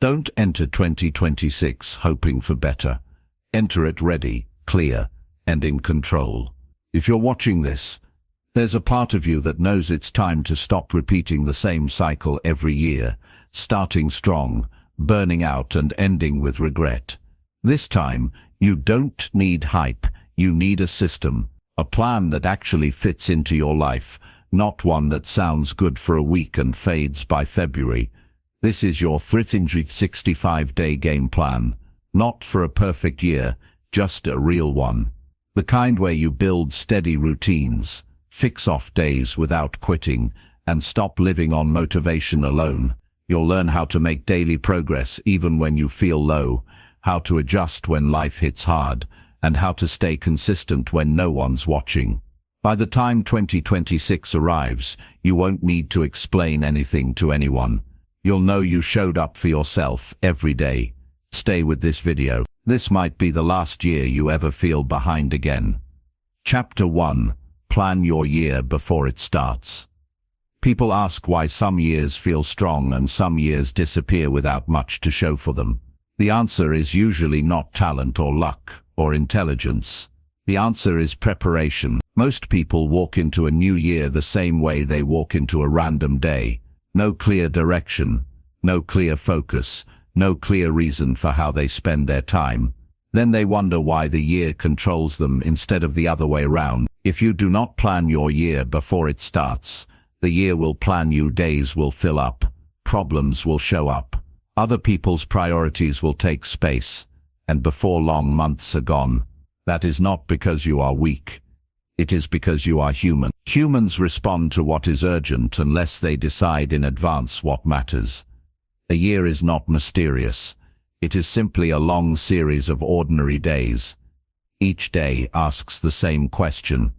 Don't enter 2026 hoping for better. Enter it ready, clear, and in control. If you're watching this, there's a part of you that knows it's time to stop repeating the same cycle every year, starting strong, burning out and ending with regret. This time, you don't need hype, you need a system, a plan that actually fits into your life, not one that sounds good for a week and fades by February. This is your 365-day game plan, not for a perfect year, just a real one. The kind where you build steady routines, fix off days without quitting, and stop living on motivation alone. You'll learn how to make daily progress even when you feel low, how to adjust when life hits hard, and how to stay consistent when no one's watching. By the time 2026 arrives, you won't need to explain anything to anyone. You'll know you showed up for yourself every day. Stay with this video. This might be the last year you ever feel behind again. Chapter 1. Plan your year before it starts. People ask why some years feel strong and some years disappear without much to show for them. The answer is usually not talent or luck or intelligence. The answer is preparation. Most people walk into a new year the same way they walk into a random day. No clear direction, no clear focus, no clear reason for how they spend their time. Then they wonder why the year controls them instead of the other way around. If you do not plan your year before it starts, the year will plan you. Days will fill up, problems will show up, other people's priorities will take space, and before long months are gone. That is not because you are weak. It is because you are human. Humans respond to what is urgent unless they decide in advance what matters. A year is not mysterious. It is simply a long series of ordinary days. Each day asks the same question.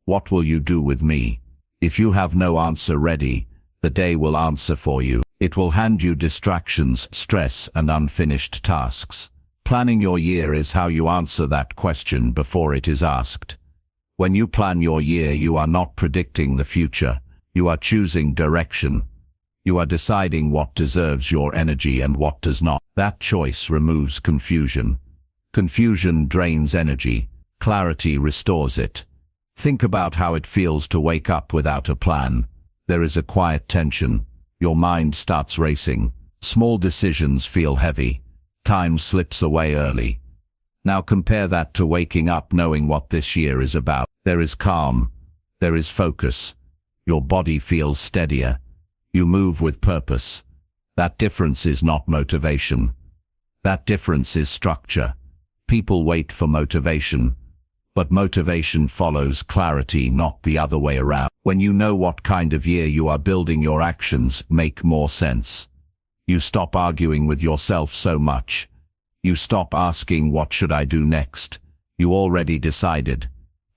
What will you do with me? If you have no answer ready, the day will answer for you. It will hand you distractions, stress, and unfinished tasks. Planning your year is how you answer that question before it is asked. When you plan your year, you are not predicting the future. You are choosing direction. You are deciding what deserves your energy and what does not. That choice removes confusion. Confusion drains energy. Clarity restores it. Think about how it feels to wake up without a plan. There is a quiet tension. Your mind starts racing. Small decisions feel heavy. Time slips away early. Now compare that to waking up knowing what this year is about. There is calm. There is focus. Your body feels steadier. You move with purpose. That difference is not motivation. That difference is structure. People wait for motivation, but motivation follows clarity, not the other way around. When you know what kind of year you are building, your actions make more sense. You stop arguing with yourself so much. You stop asking, what should I do next? You already decided.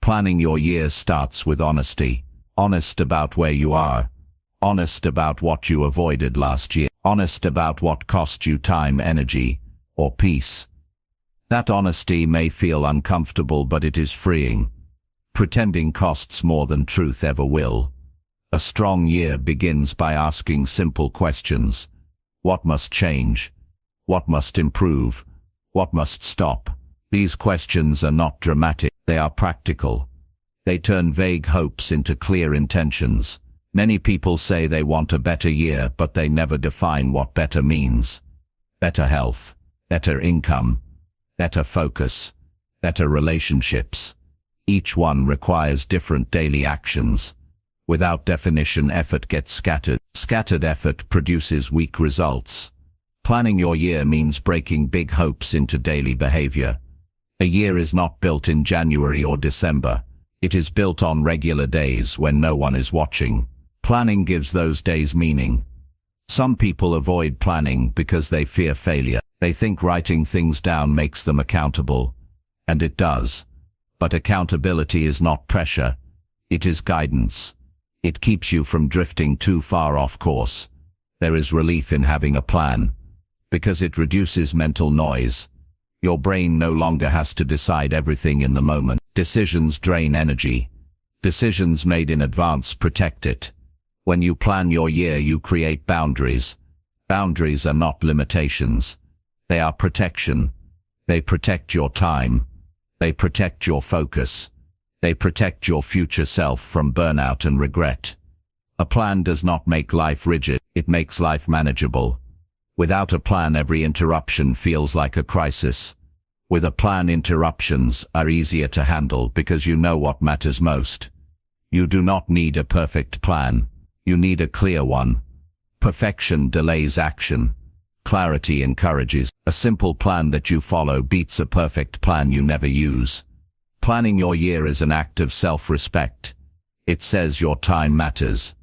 Planning your year starts with honesty. Honest about where you are. Honest about what you avoided last year. Honest about what cost you time, energy, or peace. That honesty may feel uncomfortable, but it is freeing. Pretending costs more than truth ever will. A strong year begins by asking simple questions. What must change? What must improve? What must stop? These questions are not dramatic, they are practical. They turn vague hopes into clear intentions. Many people say they want a better year, but they never define what better means. Better health, better income, better focus, better relationships. Each one requires different daily actions. Without definition, effort gets scattered. Scattered effort produces weak results. Planning your year means breaking big hopes into daily behavior. A year is not built in January or December. It is built on regular days when no one is watching. Planning gives those days meaning. Some people avoid planning because they fear failure. They think writing things down makes them accountable. And it does. But accountability is not pressure. It is guidance. It keeps you from drifting too far off course. There is relief in having a plan, because it reduces mental noise. Your brain no longer has to decide everything in the moment. Decisions drain energy. Decisions made in advance protect it. When you plan your year, you create boundaries. Boundaries are not limitations. They are protection. They protect your time. They protect your focus. They protect your future self from burnout and regret. A plan does not make life rigid, it makes life manageable. Without a plan, every interruption feels like a crisis. With a plan, interruptions are easier to handle because you know what matters most. You do not need a perfect plan. You need a clear one. Perfection delays action. Clarity encourages. A simple plan that you follow beats a perfect plan you never use. Planning your year is an act of self-respect. It says your time matters.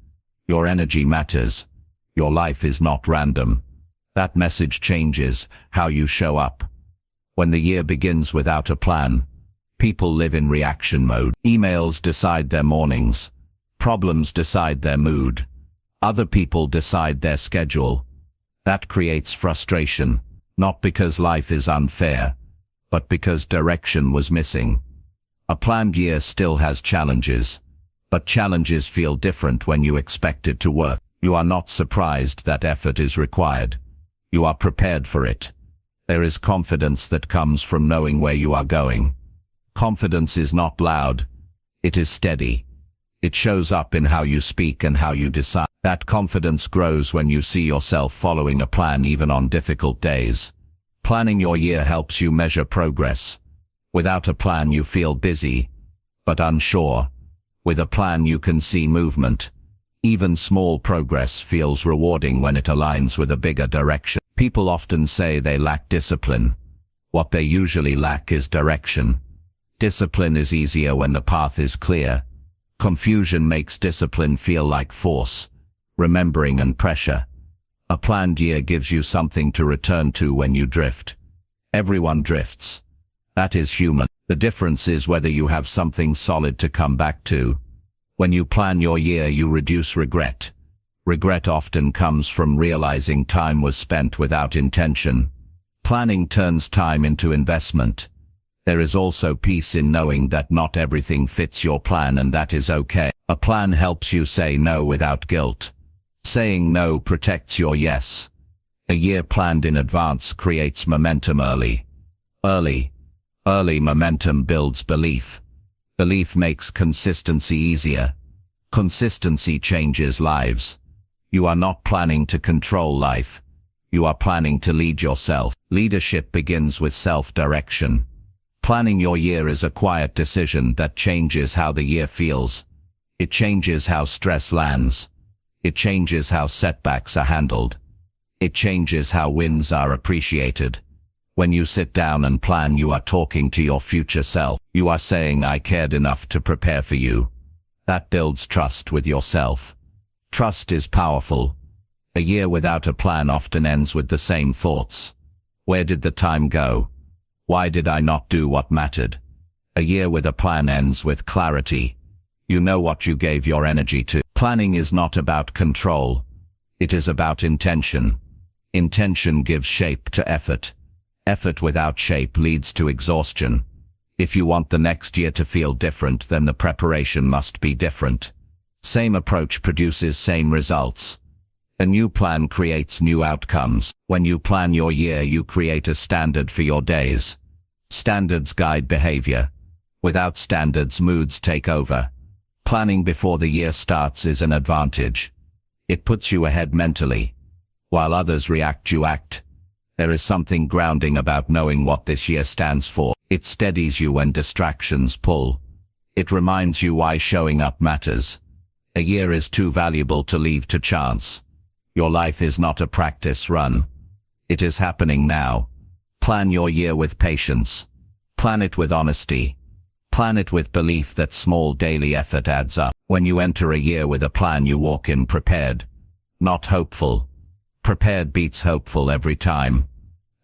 Your energy matters. Your life is not random. That message changes how you show up. When the year begins without a plan, people live in reaction mode. Emails decide their mornings. Problems decide their mood. Other people decide their schedule. That creates frustration, not because life is unfair, but because direction was missing. A planned year still has challenges, but challenges feel different when you expect it to work. You are not surprised that effort is required. You are prepared for it. There is confidence that comes from knowing where you are going. Confidence is not loud. It is steady. It shows up in how you speak and how you decide. That confidence grows when you see yourself following a plan even on difficult days. Planning your year helps you measure progress. Without a plan you feel busy, but unsure. With a plan you can see movement. Even small progress feels rewarding when it aligns with a bigger direction. People often say they lack discipline. What they usually lack is direction. Discipline is easier when the path is clear. Confusion makes discipline feel like force, remembering and pressure. A planned year gives you something to return to when you drift. Everyone drifts. That is human. The difference is whether you have something solid to come back to. When you plan your year, you reduce regret. Regret often comes from realizing time was spent without intention. Planning turns time into investment. There is also peace in knowing that not everything fits your plan, and that is okay. A plan helps you say no without guilt. Saying no protects your yes. A year planned in advance creates momentum early. Early momentum builds belief. Belief makes consistency easier. Consistency changes lives. You are not planning to control life. You are planning to lead yourself. Leadership begins with self-direction. Planning your year is a quiet decision that changes how the year feels. It changes how stress lands. It changes how setbacks are handled. It changes how wins are appreciated. When you sit down and plan, you are talking to your future self. You are saying, I cared enough to prepare for you. That builds trust with yourself. Trust is powerful. A year without a plan often ends with the same thoughts. Where did the time go? Why did I not do what mattered? A year with a plan ends with clarity. You know what you gave your energy to. Planning is not about control. It is about intention. Intention gives shape to effort. Effort without shape leads to exhaustion. If you want the next year to feel different, then the preparation must be different. Same approach produces same results. A new plan creates new outcomes. When you plan your year, you create a standard for your days. Standards guide behavior. Without standards, moods take over. Planning before the year starts is an advantage. It puts you ahead mentally. While others react, you act. There is something grounding about knowing what this year stands for. It steadies you when distractions pull. It reminds you why showing up matters. A year is too valuable to leave to chance. Your life is not a practice run. It is happening now. Plan your year with patience. Plan it with honesty. Plan it with belief that small daily effort adds up. When you enter a year with a plan, you walk in prepared, not hopeful. Prepared beats hopeful every time.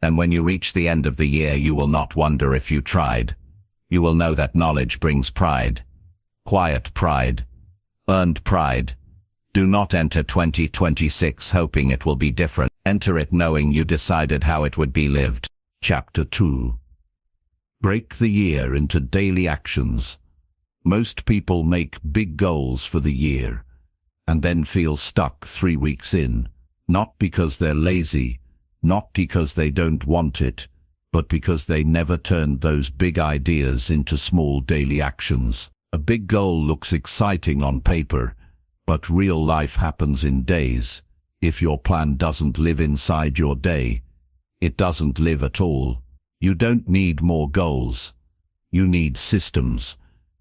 And when you reach the end of the year, you will not wonder if you tried. You will know that knowledge brings pride. Quiet pride. Earned pride. Do not enter 2026 hoping it will be different. Enter it knowing you decided how it would be lived. Chapter 2. Break the year into daily actions. Most people make big goals for the year and then feel stuck 3 weeks in. Not because they're lazy, not because they don't want it, but because they never turned those big ideas into small daily actions. A big goal looks exciting on paper, but real life happens in days. If your plan doesn't live inside your day, it doesn't live at all. You don't need more goals. You need systems.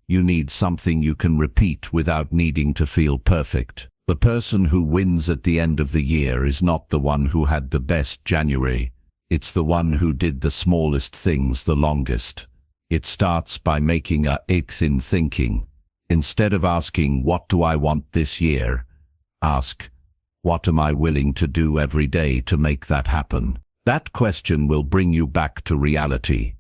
You need something you can repeat without needing to feel perfect. The person who wins at the end of the year is not the one who had the best January. It's the one who did the smallest things the longest. It starts by making a X in thinking. Instead of asking, what do I want this year? Ask, what am I willing to do every day to make that happen? That question will bring you back to reality.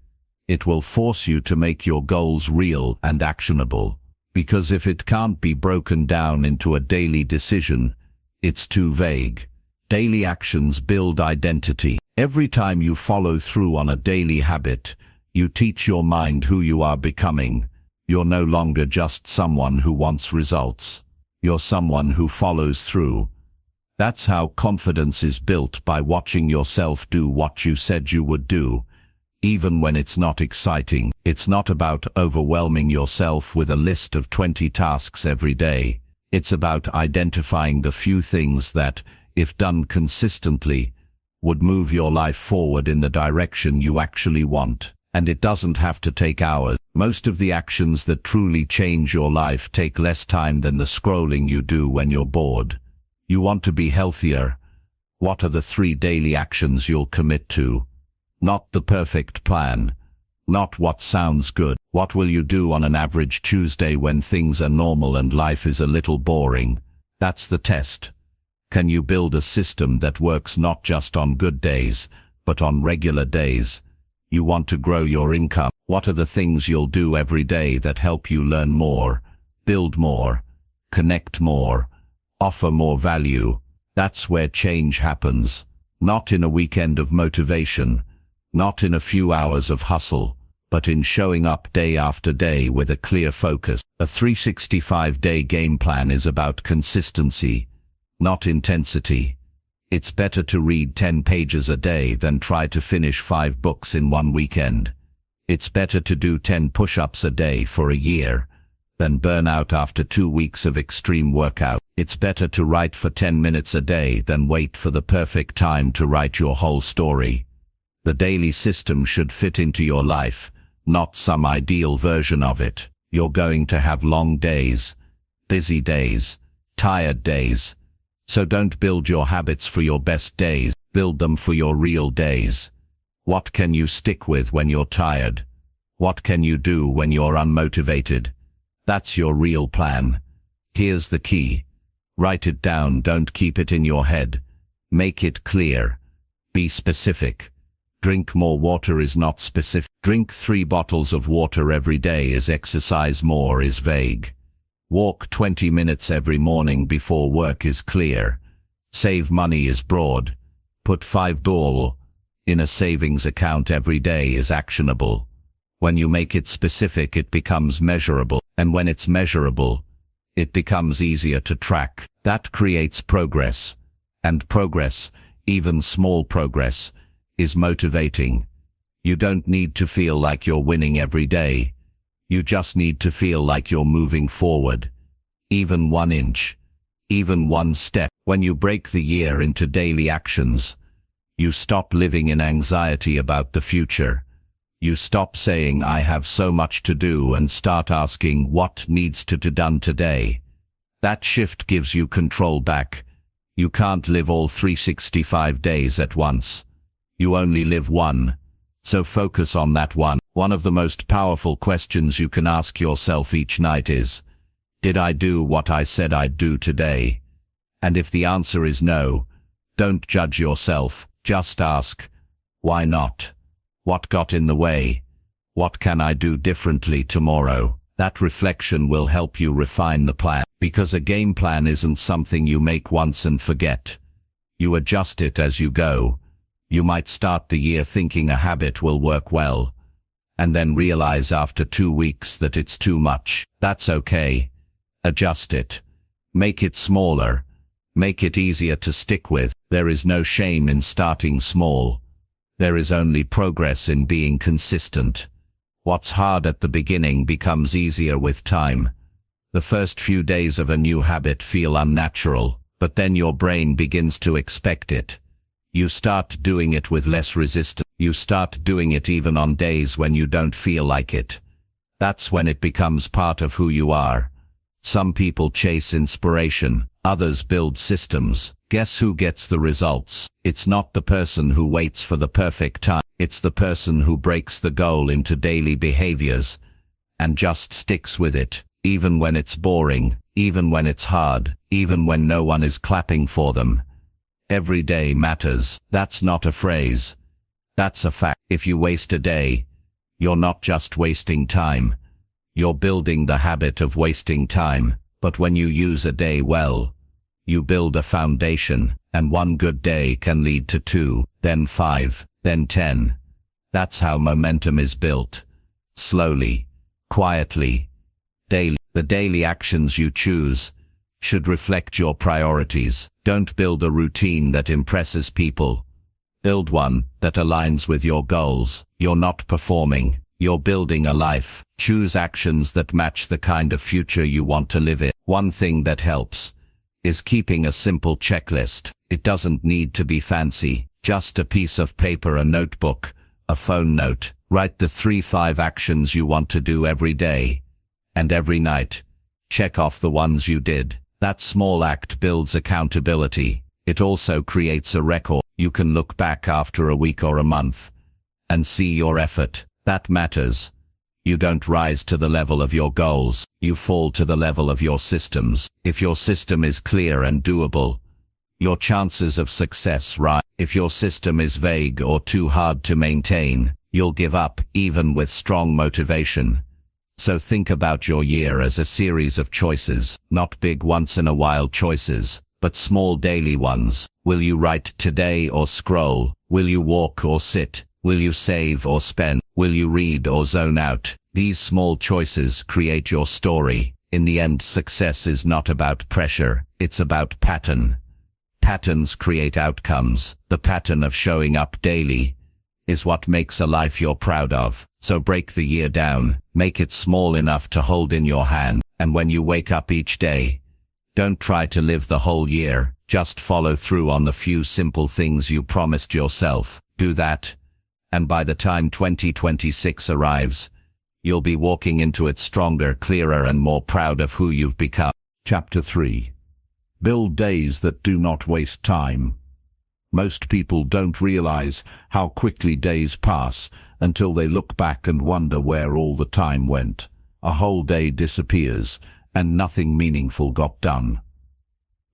It will force you to make your goals real and actionable. Because if it can't be broken down into a daily decision, it's too vague. Daily actions build identity. Every time you follow through on a daily habit, you teach your mind who you are becoming. You're no longer just someone who wants results. You're someone who follows through. That's how confidence is built, by watching yourself do what you said you would do, even when it's not exciting. It's not about overwhelming yourself with a list of 20 tasks every day. It's about identifying the few things that, if done consistently, would move your life forward in the direction you actually want. And it doesn't have to take hours. Most of the actions that truly change your life take less time than the scrolling you do when you're bored. You want to be healthier. What are the 3 daily actions you'll commit to? Not the perfect plan. Not what sounds good. What will you do on an average Tuesday when things are normal and life is a little boring? That's the test. Can you build a system that works not just on good days, but on regular days? You want to grow your income. What are the things you'll do every day that help you learn more, build more, connect more, offer more value? That's where change happens. Not in a weekend of motivation, not in a few hours of hustle, but in showing up day after day with a clear focus. A 365-day game plan is about consistency, not intensity. It's better to read 10 pages a day than try to finish 5 books in one weekend. It's better to do 10 push-ups a day for a year than burn out after 2 weeks of extreme workout. It's better to write for 10 minutes a day than wait for the perfect time to write your whole story. The daily system should fit into your life, not some ideal version of it. You're going to have long days, busy days, tired days. So don't build your habits for your best days, build them for your real days. What can you stick with when you're tired? What can you do when you're unmotivated? That's your real plan. Here's the key. Write it down, don't keep it in your head. Make it clear. Be specific. Drink more water is not specific. Drink 3 bottles of water every day is exercise more is vague. Walk 20 minutes every morning before work is clear. Save money is broad. Put $5 in a savings account every day is actionable. When you make it specific, it becomes measurable. And when it's measurable, it becomes easier to track. That creates progress. And progress, even small progress, is motivating. You don't need to feel like you're winning every day. You just need to feel like you're moving forward. Even 1 inch. Even 1 step. When you break the year into daily actions, you stop living in anxiety about the future. You stop saying, I have so much to do, and start asking, what needs to be done today? That shift gives you control back. You can't live all 365 days at once. You only live one. So focus on that one. One of the most powerful questions you can ask yourself each night is, did I do what I said I'd do today? And if the answer is no, don't judge yourself. Just ask, why not? What got in the way? What can I do differently tomorrow? That reflection will help you refine the plan. Because a game plan isn't something you make once and forget. You adjust it as you go. You might start the year thinking a habit will work well, and then realize after 2 weeks that it's too much. That's okay. Adjust it. Make it smaller. Make it easier to stick with. There is no shame in starting small. There is only progress in being consistent. What's hard at the beginning becomes easier with time. The first few days of a new habit feel unnatural, but then your brain begins to expect it. You start doing it with less resistance. You start doing it even on days when you don't feel like it. That's when it becomes part of who you are. Some people chase inspiration, others build systems. Guess who gets the results? It's not the person who waits for the perfect time. It's the person who breaks the goal into daily behaviors and just sticks with it, even when it's boring, even when it's hard, even when no one is clapping for them. Every day matters. That's not a phrase. That's a fact. If you waste a day, you're not just wasting time. You're building the habit of wasting time. But when you use a day well, you build a foundation, and one good day can lead to 2, then 5, then 10. That's how momentum is built. Slowly, quietly, daily. The daily actions you choose should reflect your priorities. Don't build a routine that impresses people. Build one that aligns with your goals. You're not performing. You're building a life. Choose actions that match the kind of future you want to live in. One thing that helps is keeping a simple checklist. It doesn't need to be fancy. Just a piece of paper, a notebook, a phone note. Write the 3-5 actions you want to do every day. And every night, check off the ones you did. That small act builds accountability. It also creates a record. You can look back after a week or a month and see your effort. That matters. You don't rise to the level of your goals. You fall to the level of your systems. If your system is clear and doable, your chances of success rise. If your system is vague or too hard to maintain, you'll give up, even with strong motivation. So think about your year as a series of choices, not big once-in-a-while choices, but small daily ones. Will you write today or scroll? Will you walk or sit? Will you save or spend? Will you read or zone out? These small choices create your story. In the end, success is not about pressure, it's about pattern. Patterns create outcomes. The pattern of showing up daily is what makes a life you're proud of. So break the year down, make it small enough to hold in your hand, and when you wake up each day, don't try to live the whole year, just follow through on the few simple things you promised yourself. Do that, and by the time 2026 arrives, you'll be walking into it stronger, clearer, and more proud of who you've become. Chapter 3. Build days that do not waste time. Most people don't realize how quickly days pass until they look back and wonder where all the time went. A whole day disappears, and nothing meaningful got done.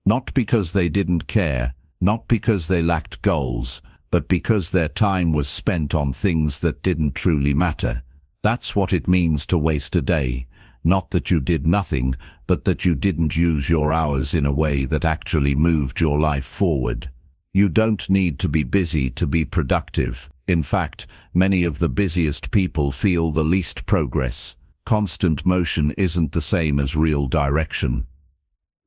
Not because they didn't care, not because they lacked goals, but because their time was spent on things that didn't truly matter. That's what it means to waste a day. Not that you did nothing, but that you didn't use your hours in a way that actually moved your life forward. You don't need to be busy to be productive. In fact, many of the busiest people feel the least progress. Constant motion isn't the same as real direction.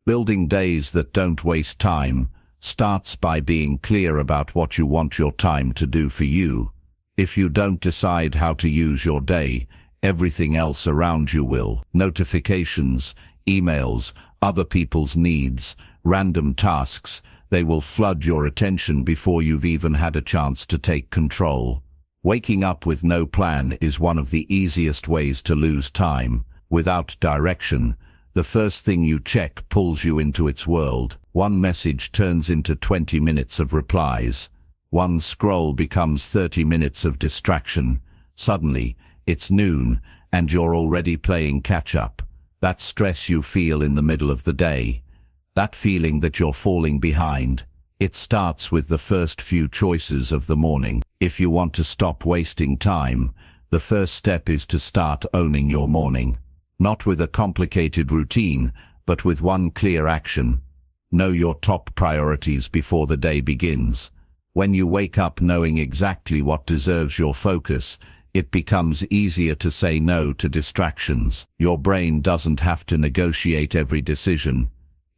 Building days that don't waste time starts by being clear about what you want your time to do for you. If you don't decide how to use your day, everything else around you will. Notifications, emails, other people's needs, random tasks, they will flood your attention before you've even had a chance to take control. Waking up with no plan is one of the easiest ways to lose time. Without direction, the first thing you check pulls you into its world. One message turns into 20 minutes of replies. One scroll becomes 30 minutes of distraction. Suddenly, it's noon, and you're already playing catch-up. That stress you feel in the middle of the day, that feeling that you're falling behind, it starts with the first few choices of the morning. If you want to stop wasting time, the first step is to start owning your morning. Not with a complicated routine, but with one clear action. Know your top priorities before the day begins. When you wake up knowing exactly what deserves your focus, it becomes easier to say no to distractions. Your brain doesn't have to negotiate every decision.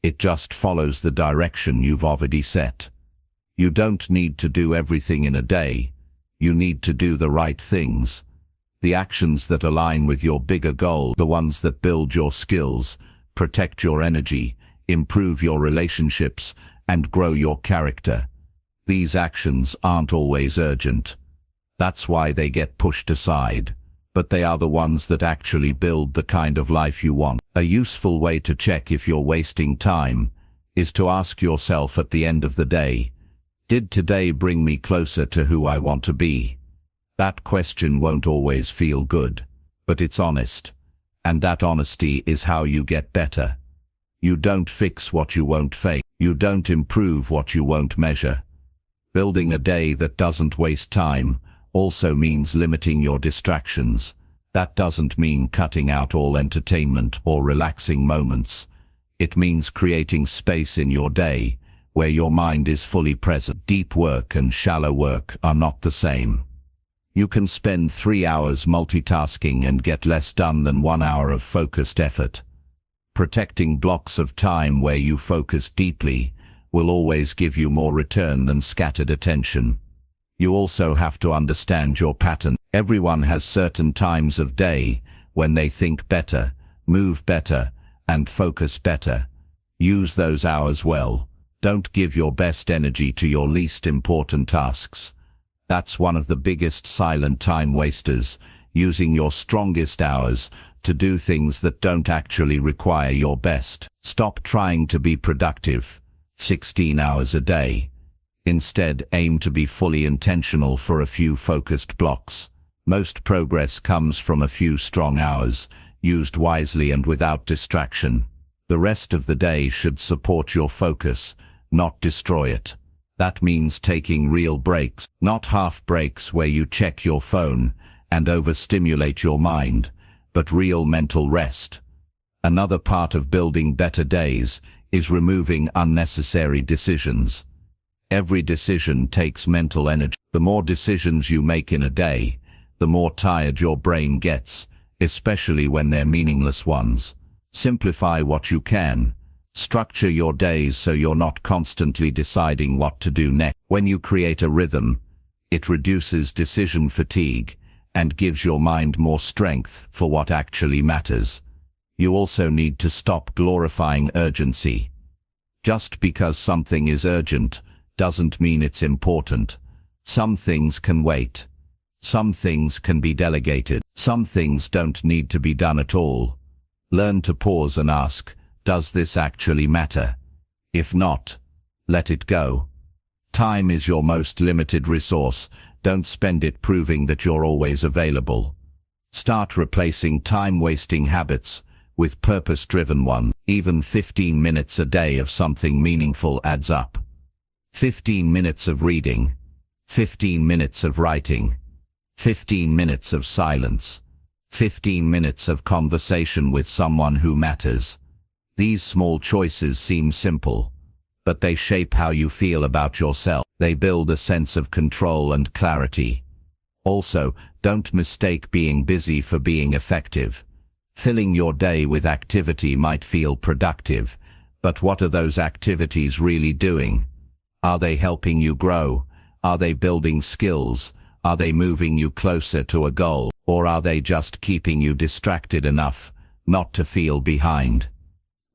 It just follows the direction you've already set. You don't need to do everything in a day. You need to do the right things. The actions that align with your bigger goal, the ones that build your skills, protect your energy, improve your relationships, and grow your character. These actions aren't always urgent. That's why they get pushed aside. But they are the ones that actually build the kind of life you want. A useful way to check if you're wasting time is to ask yourself at the end of the day, did today bring me closer to who I want to be? That question won't always feel good, but it's honest. And that honesty is how you get better. You don't fix what you won't fake. You don't improve what you won't measure. Building a day that doesn't waste time also means limiting your distractions. That doesn't mean cutting out all entertainment or relaxing moments. It means creating space in your day where your mind is fully present. Deep work and shallow work are not the same. You can spend 3 hours multitasking and get less done than 1 hour of focused effort. Protecting blocks of time where you focus deeply will always give you more return than scattered attention. You also have to understand your pattern. Everyone has certain times of day when they think better, move better, and focus better. Use those hours well. Don't give your best energy to your least important tasks. That's one of the biggest silent time wasters, using your strongest hours to do things that don't actually require your best. Stop trying to be productive 16 hours a day. Instead, aim to be fully intentional for a few focused blocks. Most progress comes from a few strong hours, used wisely and without distraction. The rest of the day should support your focus, not destroy it. That means taking real breaks, not half breaks where you check your phone and overstimulate your mind, but real mental rest. Another part of building better days is removing unnecessary decisions. Every decision takes mental energy. The more decisions you make in a day, the more tired your brain gets, especially when they're meaningless ones. Simplify what you can. Structure your days so you're not constantly deciding what to do next. When you create a rhythm, it reduces decision fatigue and gives your mind more strength for what actually matters. You also need to stop glorifying urgency. Just because something is urgent doesn't mean it's important. Some things can wait. Some things can be delegated. Some things don't need to be done at all. Learn to pause and ask, does this actually matter? If not, let it go. Time is your most limited resource. Don't spend it proving that you're always available. Start replacing time-wasting habits with purpose-driven ones. Even 15 minutes a day of something meaningful adds up. 15 minutes of reading, 15 minutes of writing, 15 minutes of silence, 15 minutes of conversation with someone who matters. These small choices seem simple, but they shape how you feel about yourself. They build a sense of control and clarity. Also, don't mistake being busy for being effective. Filling your day with activity might feel productive, but what are those activities really doing? Are they helping you grow? Are they building skills? Are they moving you closer to a goal? Or are they just keeping you distracted enough not to feel behind?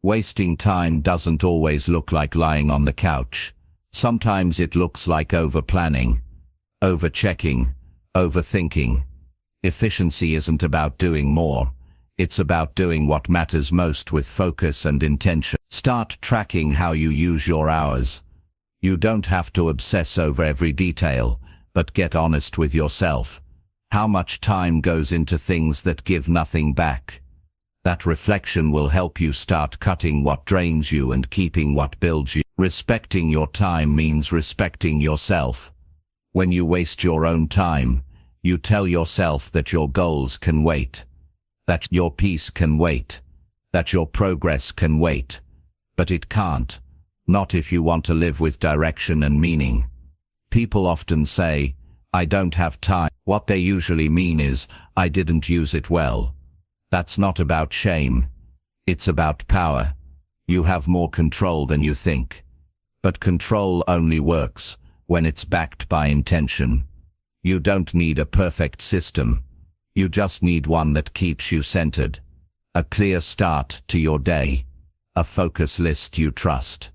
Wasting time doesn't always look like lying on the couch. Sometimes it looks like over-planning, over-checking, overthinking. Efficiency isn't about doing more. It's about doing what matters most with focus and intention. Start tracking how you use your hours. You don't have to obsess over every detail, but get honest with yourself. How much time goes into things that give nothing back? That reflection will help you start cutting what drains you and keeping what builds you. Respecting your time means respecting yourself. When you waste your own time, you tell yourself that your goals can wait, that your peace can wait, that your progress can wait. But it can't. Not if you want to live with direction and meaning. People often say, I don't have time. What they usually mean is, I didn't use it well. That's not about shame. It's about power. You have more control than you think. But control only works when it's backed by intention. You don't need a perfect system. You just need one that keeps you centered. A clear start to your day. A focus list you trust.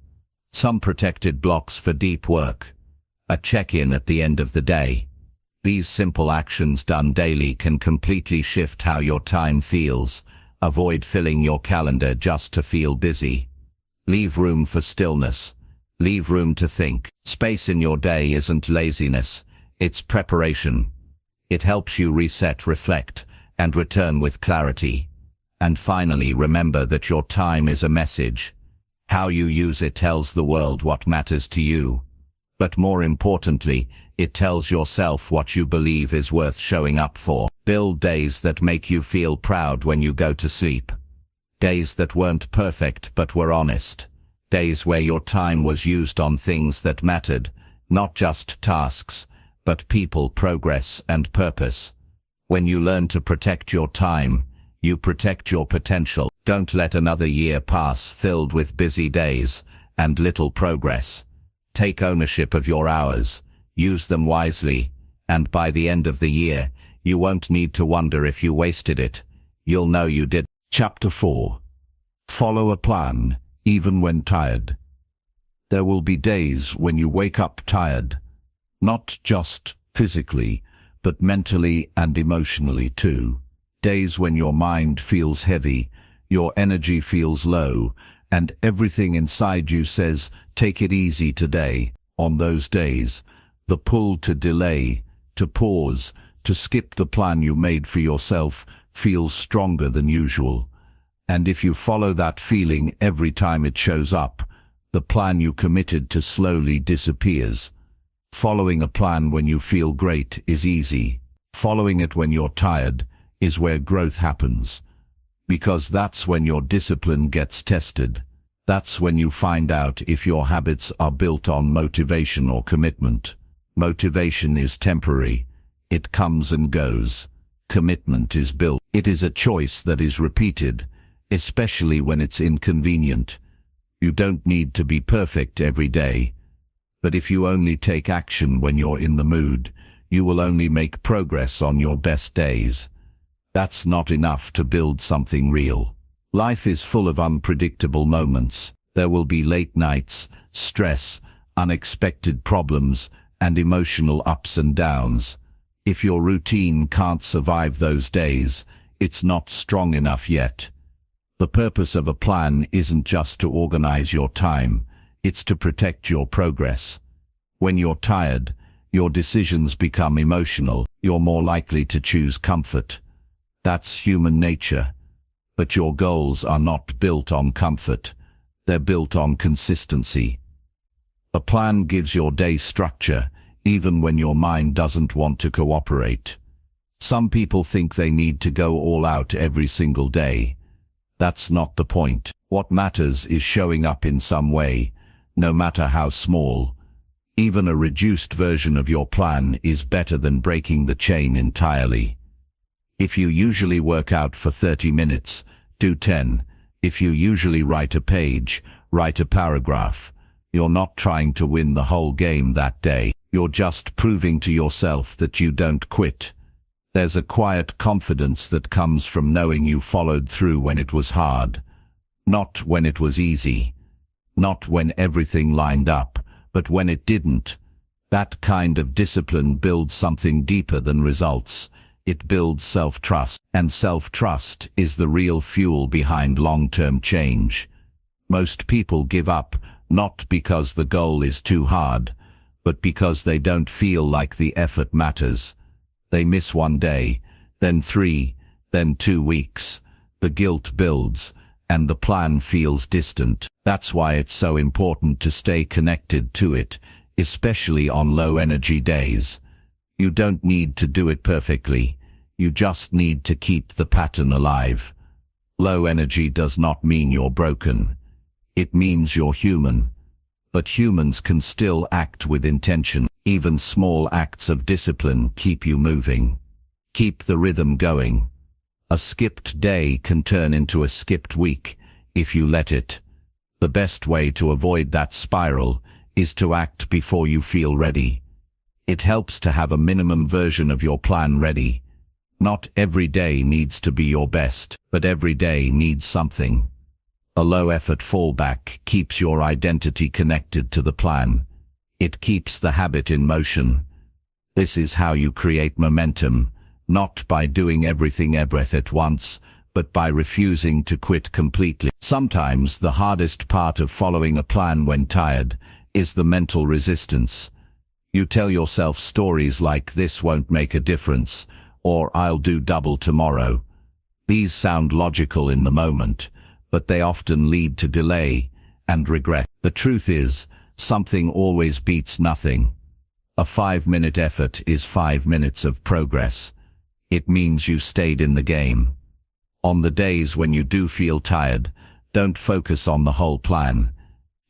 Some protected blocks for deep work. A check-in at the end of the day. These simple actions done daily can completely shift how your time feels. Avoid filling your calendar just to feel busy. Leave room for stillness. Leave room to think. Space in your day isn't laziness, it's preparation. It helps you reset, reflect, and return with clarity. And finally, remember that your time is a message. How you use it tells the world what matters to you. But more importantly, it tells yourself what you believe is worth showing up for. Build days that make you feel proud when you go to sleep. Days that weren't perfect but were honest. Days where your time was used on things that mattered, not just tasks, but people, progress, and purpose. When you learn to protect your time, you protect your potential. Don't let another year pass filled with busy days and little progress. Take ownership of your hours, use them wisely, and by the end of the year, you won't need to wonder if you wasted it. You'll know you did. Chapter 4. Follow a plan, even when tired. There will be days when you wake up tired, not just physically, but mentally and emotionally too. Days when your mind feels heavy, your energy feels low, and everything inside you says, take it easy today. On those days, the pull to delay, to pause, to skip the plan you made for yourself feels stronger than usual. And if you follow that feeling every time it shows up, the plan you committed to slowly disappears. Following a plan when you feel great is easy. Following it when you're tired is where growth happens. Because that's when your discipline gets tested. That's when you find out if your habits are built on motivation or commitment. Motivation is temporary. It comes and goes. Commitment is built. It is a choice that is repeated, especially when it's inconvenient. You don't need to be perfect every day. But if you only take action when you're in the mood, you will only make progress on your best days. That's not enough to build something real. Life is full of unpredictable moments. There will be late nights, stress, unexpected problems, and emotional ups and downs. If your routine can't survive those days, it's not strong enough yet. The purpose of a plan isn't just to organize your time, it's to protect your progress. When you're tired, your decisions become emotional. You're more likely to choose comfort. That's human nature. But your goals are not built on comfort. They're built on consistency. A plan gives your day structure, even when your mind doesn't want to cooperate. Some people think they need to go all out every single day. That's not the point. What matters is showing up in some way, no matter how small. Even a reduced version of your plan is better than breaking the chain entirely. If you usually work out for 30 minutes, do 10. If you usually write a page, write a paragraph. You're not trying to win the whole game that day. You're just proving to yourself that you don't quit. There's a quiet confidence that comes from knowing you followed through when it was hard. Not when it was easy. Not when everything lined up, but when it didn't. That kind of discipline builds something deeper than results. It builds self-trust, and self-trust is the real fuel behind long-term change. Most people give up, not because the goal is too hard, but because they don't feel like the effort matters. They miss one day, then 3, then 2 weeks. The guilt builds, and the plan feels distant. That's why it's so important to stay connected to it, especially on low-energy days. You don't need to do it perfectly. You just need to keep the pattern alive. Low energy does not mean you're broken. It means you're human. But humans can still act with intention. Even small acts of discipline keep you moving. Keep the rhythm going. A skipped day can turn into a skipped week if you let it. The best way to avoid that spiral is to act before you feel ready. It helps to have a minimum version of your plan ready. Not every day needs to be your best, but every day needs something. A low-effort fallback keeps your identity connected to the plan. It keeps the habit in motion. This is how you create momentum, not by doing everything at once, but by refusing to quit completely. Sometimes the hardest part of following a plan when tired is the mental resistance. You tell yourself stories like "this won't make a difference," or "I'll do double tomorrow." These sound logical in the moment, but they often lead to delay and regret. The truth is, something always beats nothing. A 5-minute effort is 5 minutes of progress. It means you stayed in the game. On the days when you do feel tired, don't focus on the whole plan.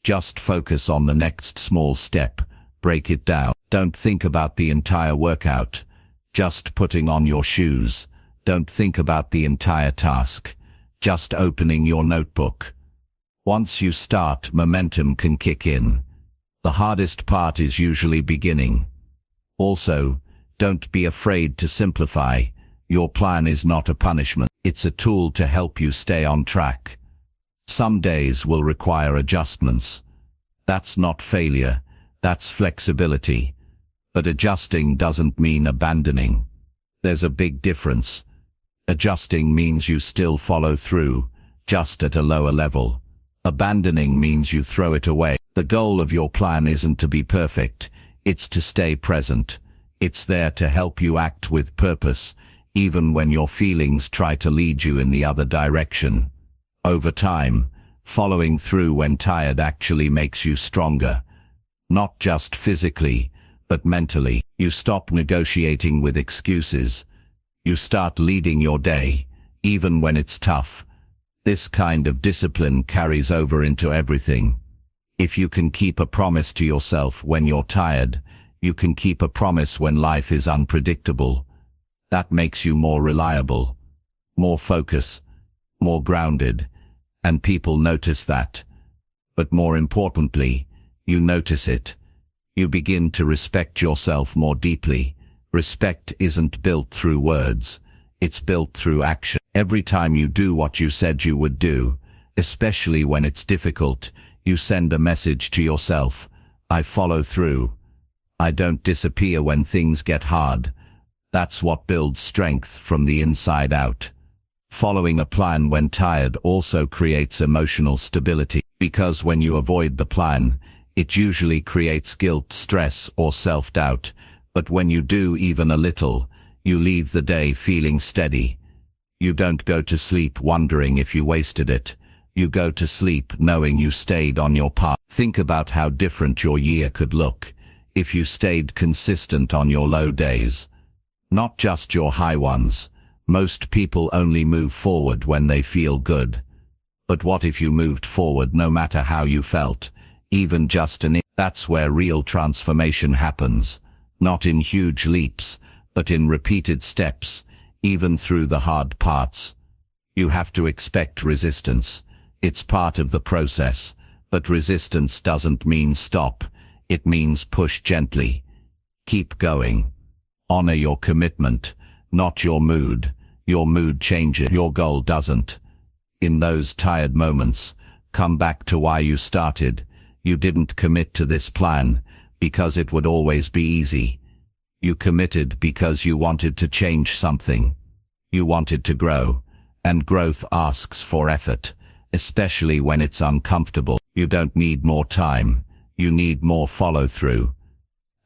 Just focus on the next small step. Break it down. Don't think about the entire workout. Just putting on your shoes. Don't think about the entire task. Just opening your notebook. Once you start, momentum can kick in. The hardest part is usually beginning. Also, don't be afraid to simplify. Your plan is not a punishment. It's a tool to help you stay on track. Some days will require adjustments. That's not failure. That's flexibility. But adjusting doesn't mean abandoning. There's a big difference. Adjusting means you still follow through, just at a lower level. Abandoning means you throw it away. The goal of your plan isn't to be perfect, it's to stay present. It's there to help you act with purpose, even when your feelings try to lead you in the other direction. Over time, following through when tired actually makes you stronger. Not just physically, but mentally. You stop negotiating with excuses. You start leading your day, even when it's tough. This kind of discipline carries over into everything. If you can keep a promise to yourself when you're tired, you can keep a promise when life is unpredictable. That makes you more reliable, more focused, more grounded, and people notice that. But more importantly, you notice it. You begin to respect yourself more deeply. Respect isn't built through words, it's built through action. Every time you do what you said you would do, especially when it's difficult, you send a message to yourself: I follow through. I don't disappear when things get hard. That's what builds strength from the inside out. Following a plan when tired also creates emotional stability, because when you avoid the plan, it usually creates guilt, stress, or self-doubt. But when you do even a little, you leave the day feeling steady. You don't go to sleep wondering if you wasted it. You go to sleep knowing you stayed on your path. Think about how different your year could look if you stayed consistent on your low days. Not just your high ones. Most people only move forward when they feel good. But what if you moved forward no matter how you felt, even just an inch? That's where real transformation happens. Not in huge leaps, but in repeated steps, even through the hard parts. You have to expect resistance. It's part of the process, but resistance doesn't mean stop. It means push gently. Keep going. Honor your commitment, not your mood. Your mood changes, your goal doesn't. In those tired moments, come back to why you started. You didn't commit to this plan because it would always be easy. You committed because you wanted to change something. You wanted to grow, and growth asks for effort, especially when it's uncomfortable. You don't need more time, you need more follow-through.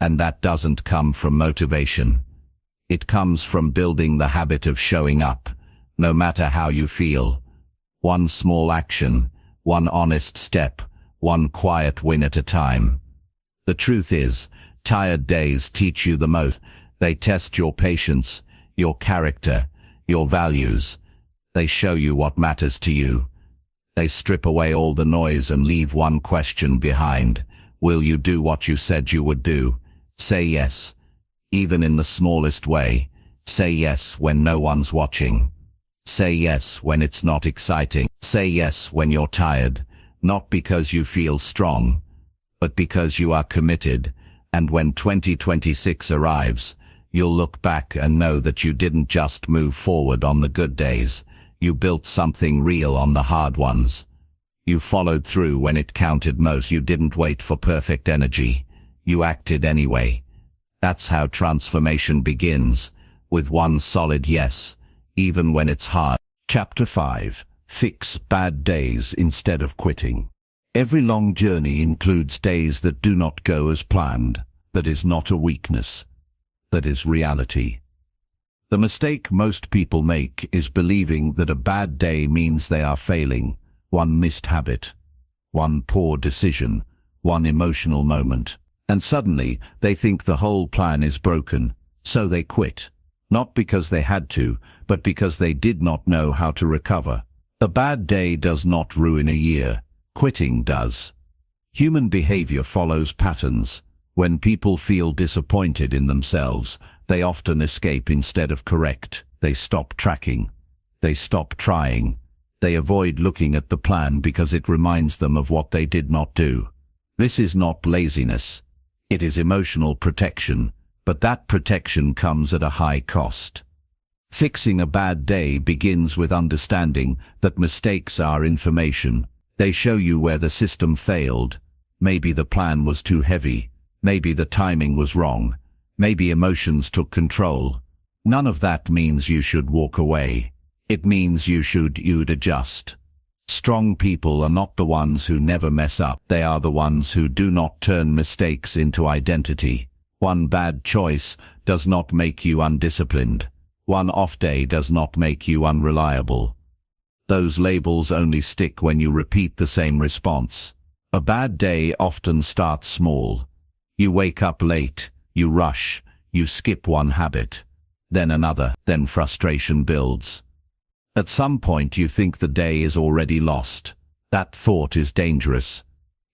And that doesn't come from motivation. It comes from building the habit of showing up, no matter how you feel. One small action, one honest step, one quiet win at a time. The truth is, tired days teach you the most. They test your patience, your character, your values. They show you what matters to you. They strip away all the noise and leave one question behind. Will you do what you said you would do? Say yes. Even in the smallest way. Say yes when no one's watching. Say yes when it's not exciting. Say yes when you're tired, not because you feel strong, but because you are committed, and when 2026 arrives, you'll look back and know that you didn't just move forward on the good days, you built something real on the hard ones. You followed through when it counted most. You didn't wait for perfect energy. You acted anyway. That's how transformation begins, with one solid yes, even when it's hard. Chapter 5. Fix bad days instead of quitting. Every long journey includes days that do not go as planned. That is not a weakness. That is reality. The mistake most people make is believing that a bad day means they are failing. One missed habit, one poor decision, one emotional moment, and suddenly they think the whole plan is broken, so they quit. Not because they had to, but because they did not know how to recover. A bad day does not ruin a year. Quitting does. Human behavior follows patterns. When people feel disappointed in themselves, they often escape instead of correct. They stop tracking. They stop trying. They avoid looking at the plan because it reminds them of what they did not do. This is not laziness. It is emotional protection, but that protection comes at a high cost. Fixing a bad day begins with understanding that mistakes are information. They show you where the system failed. Maybe the plan was too heavy. Maybe the timing was wrong. Maybe emotions took control. None of that means you should walk away. It means you'd adjust. Strong people are not the ones who never mess up. They are the ones who do not turn mistakes into identity. One bad choice does not make you undisciplined. One off day does not make you unreliable. Those labels only stick when you repeat the same response. A bad day often starts small. You wake up late, you rush, you skip one habit, then another, then frustration builds. At some point you think the day is already lost. That thought is dangerous.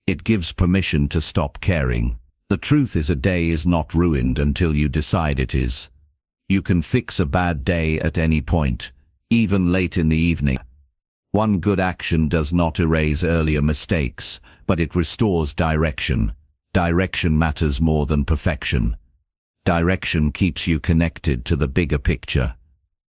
It gives permission to stop caring. The truth is, a day is not ruined until you decide it is. You can fix a bad day at any point, even late in the evening. One good action does not erase earlier mistakes, but it restores direction. Direction matters more than perfection. Direction keeps you connected to the bigger picture.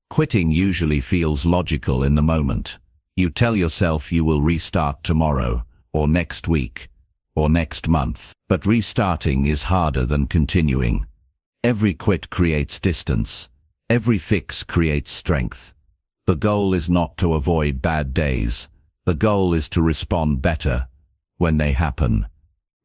Quitting usually feels logical in the moment. You tell yourself you will restart tomorrow, or next week, or next month. But restarting is harder than continuing. Every quit creates distance. Every fix creates strength. The goal is not to avoid bad days. The goal is to respond better when they happen.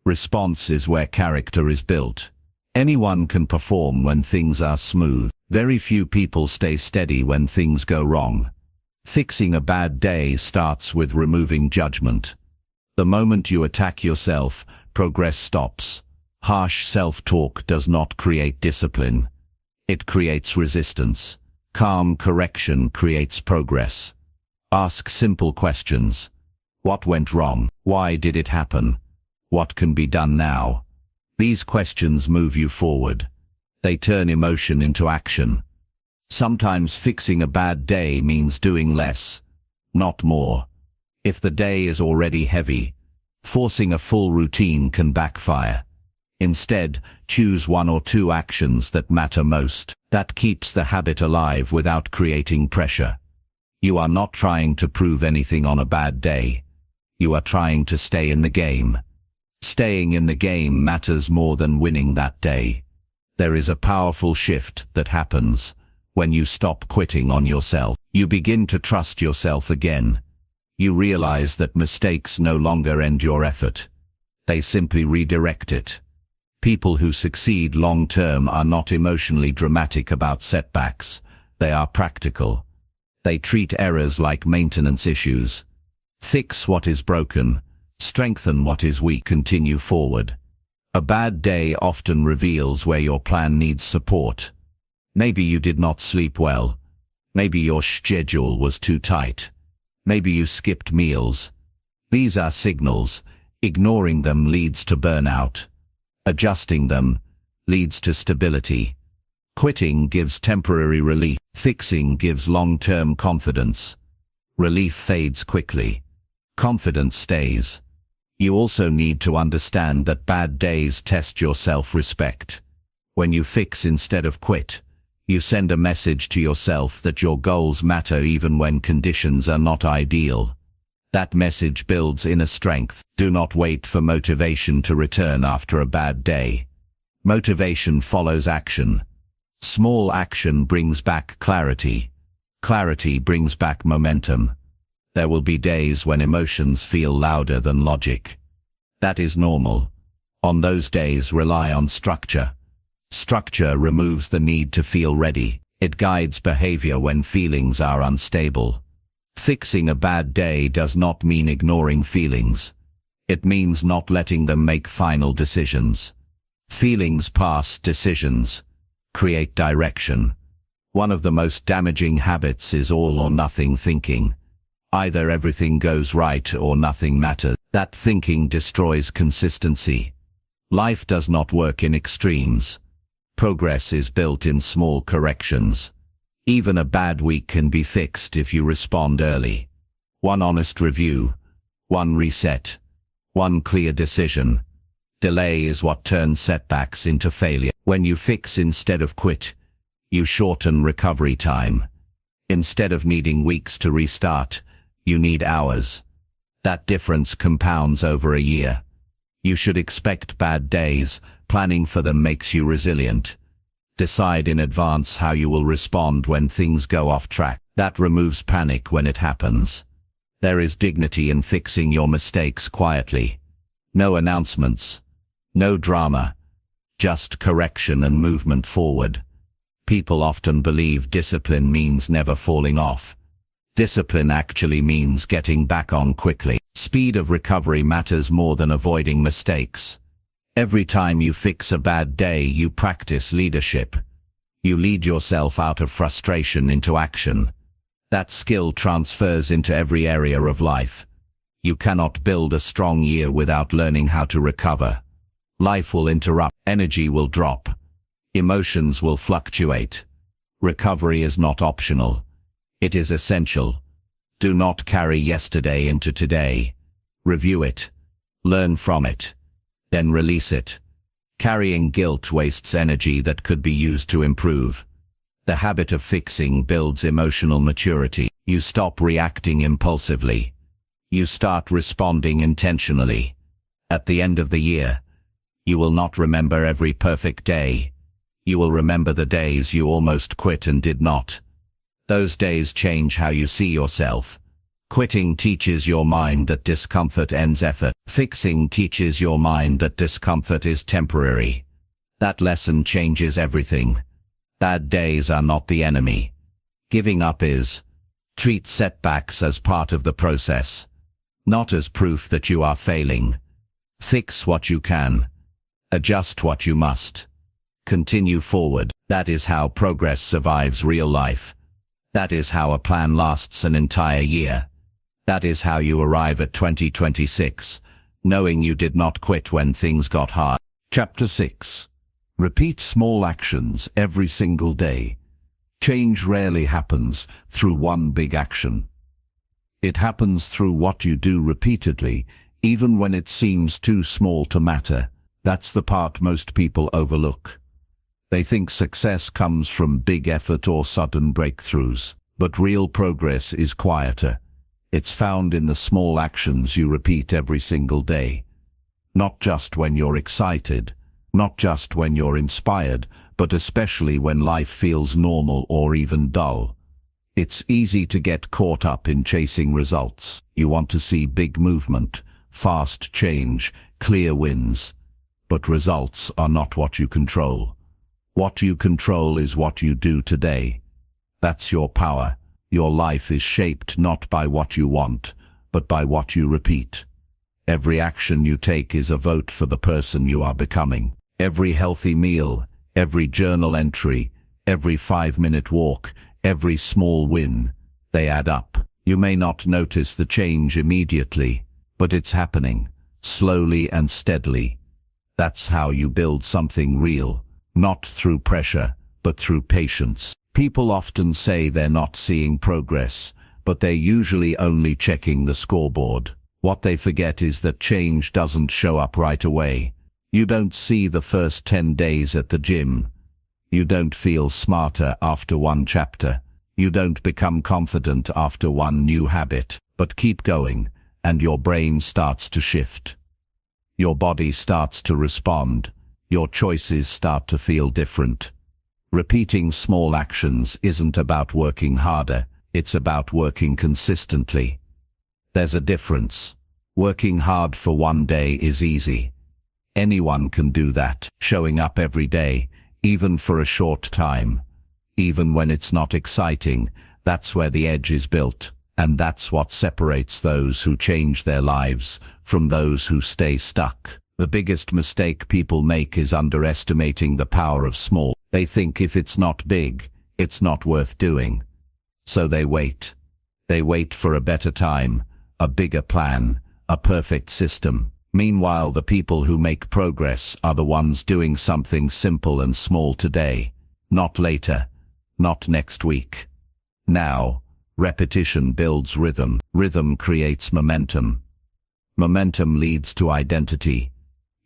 Response is where character is built. Anyone can perform when things are smooth. Very few people stay steady when things go wrong. Fixing a bad day starts with removing judgment. The moment you attack yourself, progress stops. Harsh self-talk does not create discipline. It creates resistance. Calm correction creates progress. Ask simple questions. What went wrong? Why did it happen? What can be done now? These questions move you forward. They turn emotion into action. Sometimes fixing a bad day means doing less, not more. If the day is already heavy, forcing a full routine can backfire. Instead, choose one or two actions that matter most. That keeps the habit alive without creating pressure. You are not trying to prove anything on a bad day. You are trying to stay in the game. Staying in the game matters more than winning that day. There is a powerful shift that happens when you stop quitting on yourself. You begin to trust yourself again. You realize that mistakes no longer end your effort. They simply redirect it. People who succeed long-term are not emotionally dramatic about setbacks. They are practical. They treat errors like maintenance issues. Fix what is broken. Strengthen what is weak. Continue forward. A bad day often reveals where your plan needs support. Maybe you did not sleep well. Maybe your schedule was too tight. Maybe you skipped meals. These are signals. Ignoring them leads to burnout. Adjusting them leads to stability. Quitting gives temporary relief. Fixing gives long-term confidence. Relief fades quickly. Confidence stays. You also need to understand that bad days test your self-respect. When you fix instead of quit, you send a message to yourself that your goals matter even when conditions are not ideal. That message builds inner strength. Do not wait for motivation to return after a bad day. Motivation follows action. Small action brings back clarity. Clarity brings back momentum. There will be days when emotions feel louder than logic. That is normal. On those days, rely on structure. Structure removes the need to feel ready. It guides behavior when feelings are unstable. Fixing a bad day does not mean ignoring feelings. It means not letting them make final decisions. Feelings pass, decisions create direction. One of the most damaging habits is all or nothing thinking. Either everything goes right or nothing matters. That thinking destroys consistency. Life does not work in extremes. Progress is built in small corrections. Even a bad week can be fixed if you respond early. One honest review, one reset, one clear decision. Delay is what turns setbacks into failure. When you fix instead of quit, you shorten recovery time. Instead of needing weeks to restart, you need hours. That difference compounds over a year. You should expect bad days. Planning for them makes you resilient. Decide in advance how you will respond when things go off track. That removes panic when it happens. There is dignity in fixing your mistakes quietly. No announcements. No drama. Just correction and movement forward. People often believe discipline means never falling off. Discipline actually means getting back on quickly. Speed of recovery matters more than avoiding mistakes. Every time you fix a bad day, you practice leadership. You lead yourself out of frustration into action. That skill transfers into every area of life. You cannot build a strong year without learning how to recover. Life will interrupt, energy will drop, emotions will fluctuate. Recovery is not optional. It is essential. Do not carry yesterday into today. Review it. Learn from it. Then release it. Carrying guilt wastes energy that could be used to improve. The habit of fixing builds emotional maturity. You stop reacting impulsively. You start responding intentionally. At the end of the year, you will not remember every perfect day. You will remember the days you almost quit and did not. Those days change how you see yourself. Quitting teaches your mind that discomfort ends effort. Fixing teaches your mind that discomfort is temporary. That lesson changes everything. Bad days are not the enemy. Giving up is. Treat setbacks as part of the process, not as proof that you are failing. Fix what you can. Adjust what you must. Continue forward. That is how progress survives real life. That is how a plan lasts an entire year. That is how you arrive at 2026, knowing you did not quit when things got hard. Chapter 6. Repeat small actions every single day. Change rarely happens through one big action. It happens through what you do repeatedly, even when it seems too small to matter. That's the part most people overlook. They think success comes from big effort or sudden breakthroughs, but real progress is quieter. It's found in the small actions you repeat every single day. Not just when you're excited, not just when you're inspired, but especially when life feels normal or even dull. It's easy to get caught up in chasing results. You want to see big movement, fast change, clear wins. But results are not what you control. What you control is what you do today. That's your power. Your life is shaped not by what you want, but by what you repeat. Every action you take is a vote for the person you are becoming. Every healthy meal, every journal entry, every 5-minute walk, every small win, they add up. You may not notice the change immediately, but it's happening, slowly and steadily. That's how you build something real, not through pressure, but through patience. People often say they're not seeing progress, but they're usually only checking the scoreboard. What they forget is that change doesn't show up right away. You don't see the first 10 days at the gym. You don't feel smarter after one chapter. You don't become confident after one new habit. But keep going, and your brain starts to shift. Your body starts to respond. Your choices start to feel different. Repeating small actions isn't about working harder, it's about working consistently. There's a difference. Working hard for one day is easy. Anyone can do that, showing up every day, even for a short time. Even when it's not exciting, that's where the edge is built, and that's what separates those who change their lives from those who stay stuck. The biggest mistake people make is underestimating the power of small. They think if it's not big, it's not worth doing. So they wait. They wait for a better time, a bigger plan, a perfect system. Meanwhile, the people who make progress are the ones doing something simple and small today. Not later. Not next week. Now. Repetition builds rhythm. Rhythm creates momentum. Momentum leads to identity.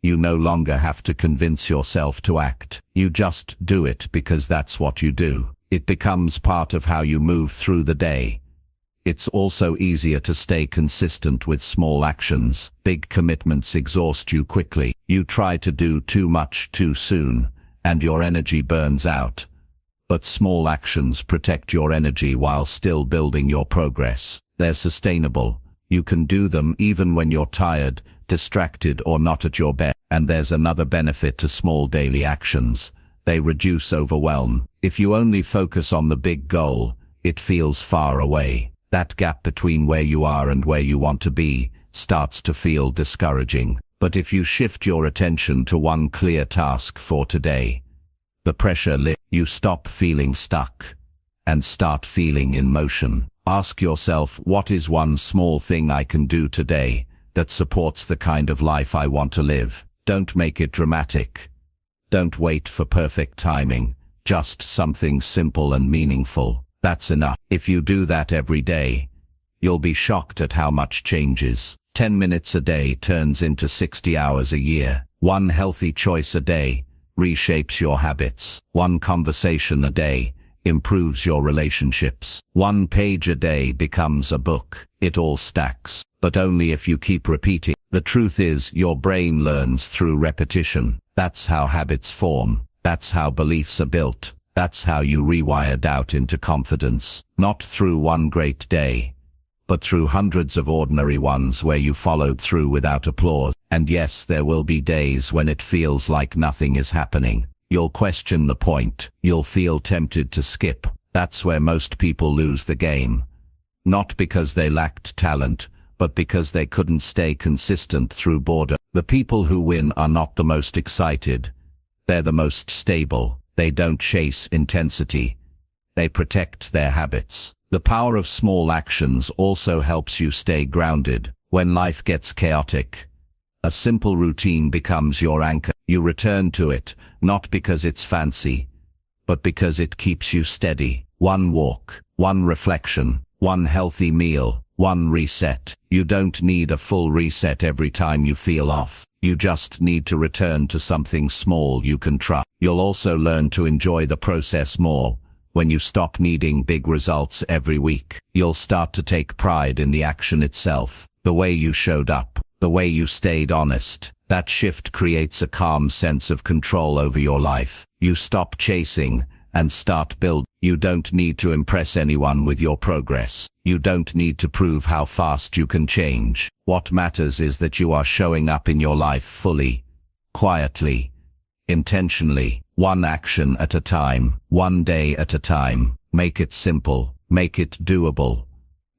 You no longer have to convince yourself to act. You just do it because that's what you do. It becomes part of how you move through the day. It's also easier to stay consistent with small actions. Big commitments exhaust you quickly. You try to do too much too soon, and your energy burns out. But small actions protect your energy while still building your progress. They're sustainable. You can do them even when you're tired, distracted, or not at your best. And there's another benefit to small daily actions. They reduce overwhelm. If you only focus on the big goal, it feels far away. That gap between where you are and where you want to be starts to feel discouraging. But if you shift your attention to one clear task for today, the pressure lifts. You stop feeling stuck and start feeling in motion. Ask yourself, what is one small thing I can do today that supports the kind of life I want to live? Don't make it dramatic. Don't wait for perfect timing. Just something simple and meaningful. That's enough. If you do that every day, you'll be shocked at how much changes. 10 minutes a day turns into 60 hours a year. One healthy choice a day reshapes your habits. One conversation a day improves your relationships. One page a day becomes a book. It all stacks, but only if you keep repeating. The truth is, your brain learns through repetition. That's how habits form. That's how beliefs are built. That's how you rewire doubt into confidence. Not through one great day, but through hundreds of ordinary ones where you followed through without applause. And yes, there will be days when it feels like nothing is happening. You'll question the point. You'll feel tempted to skip. That's where most people lose the game. Not because they lacked talent, but because they couldn't stay consistent through boredom. The people who win are not the most excited. They're the most stable. They don't chase intensity. They protect their habits. The power of small actions also helps you stay grounded. When life gets chaotic, a simple routine becomes your anchor. You return to it, not because it's fancy, but because it keeps you steady. One walk, one reflection, one healthy meal, one reset. You don't need a full reset every time you feel off. You just need to return to something small you can trust. You'll also learn to enjoy the process more. When you stop needing big results every week, you'll start to take pride in the action itself. The way you showed up, the way you stayed honest. That shift creates a calm sense of control over your life. You stop chasing and start building. You don't need to impress anyone with your progress. You don't need to prove how fast you can change. What matters is that you are showing up in your life fully, quietly, intentionally, one action at a time, one day at a time. Make it simple, make it doable,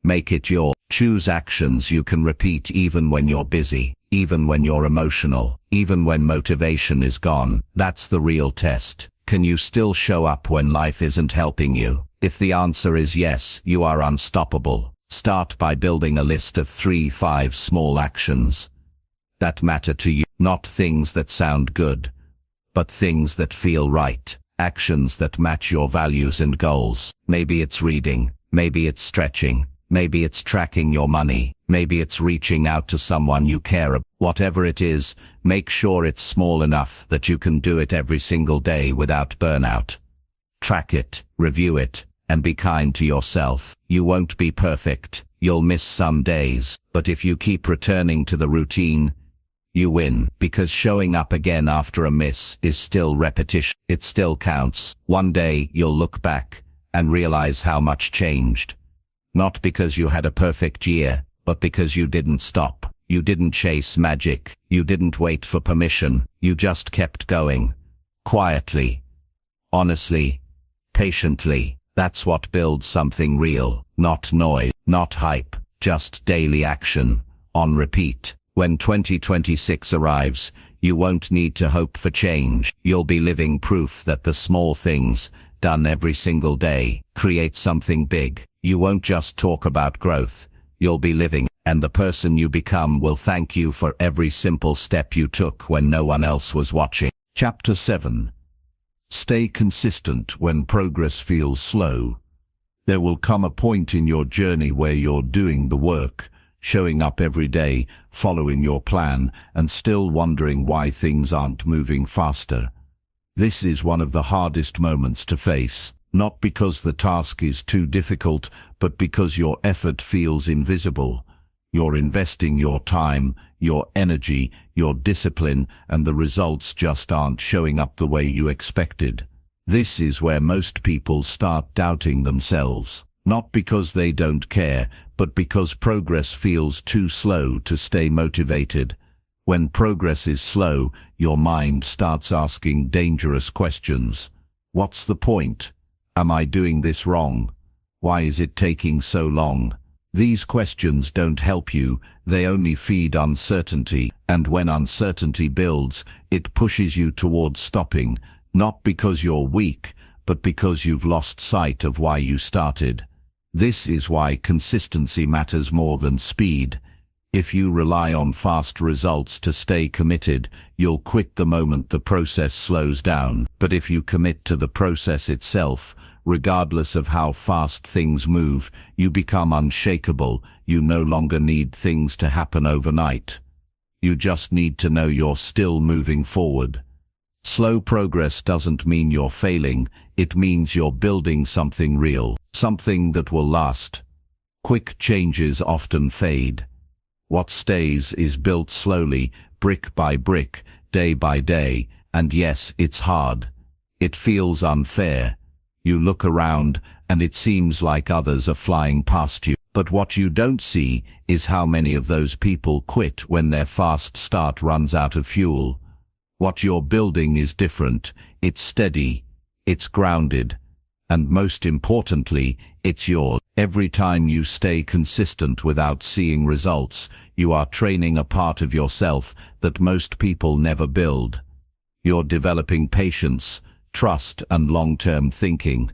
make it yours. Choose actions you can repeat even when you're busy, even when you're emotional, even when motivation is gone. That's the real test. Can you still show up when life isn't helping you? If the answer is yes, you are unstoppable. Start by building a list of 3-5 small actions that matter to you. Not things that sound good, but things that feel right. Actions that match your values and goals. Maybe it's reading, maybe it's stretching, maybe it's tracking your money, Maybe it's reaching out to someone you care about. Whatever it is, make sure it's small enough that you can do it every single day without burnout. Track it, review it, and be kind to yourself. You won't be perfect. You'll miss some days, but if you keep returning to the routine, you win, because showing up again after a miss is still repetition. It still counts. One day you'll look back and realize how much changed. Not because you had a perfect year, but because you didn't stop. You didn't chase magic. You didn't wait for permission. You just kept going. Quietly. Honestly. Patiently. That's what builds something real. Not noise. Not hype. Just daily action. On repeat. When 2026 arrives, you won't need to hope for change. You'll be living proof that the small things, done every single day, create something big. You won't just talk about growth. You'll be living, and the person you become will thank you for every simple step you took when no one else was watching. Chapter 7. Stay consistent when progress feels slow. There will come a point in your journey where you're doing the work, showing up every day, following your plan, and still wondering why things aren't moving faster. This is one of the hardest moments to face, not because the task is too difficult, but because your effort feels invisible. You're investing your time, your energy, your discipline, and the results just aren't showing up the way you expected. This is where most people start doubting themselves. Not because they don't care, but because progress feels too slow to stay motivated. When progress is slow, your mind starts asking dangerous questions. What's the point? Am I doing this wrong? Why is it taking so long? These questions don't help you, they only feed uncertainty, and when uncertainty builds, it pushes you towards stopping, not because you're weak, but because you've lost sight of why you started. This is why consistency matters more than speed. If you rely on fast results to stay committed, you'll quit the moment the process slows down. But if you commit to the process itself, regardless of how fast things move, you become unshakable. You no longer need things to happen overnight. You just need to know you're still moving forward. Slow progress doesn't mean you're failing, it means you're building something real, something that will last. Quick changes often fade. What stays is built slowly, brick by brick, day by day, and yes, it's hard. It feels unfair. You look around, and it seems like others are flying past you. But what you don't see is how many of those people quit when their fast start runs out of fuel. What you're building is different, it's steady, it's grounded, and most importantly, it's yours. Every time you stay consistent without seeing results, you are training a part of yourself that most people never build. You're developing patience, trust, and long-term thinking.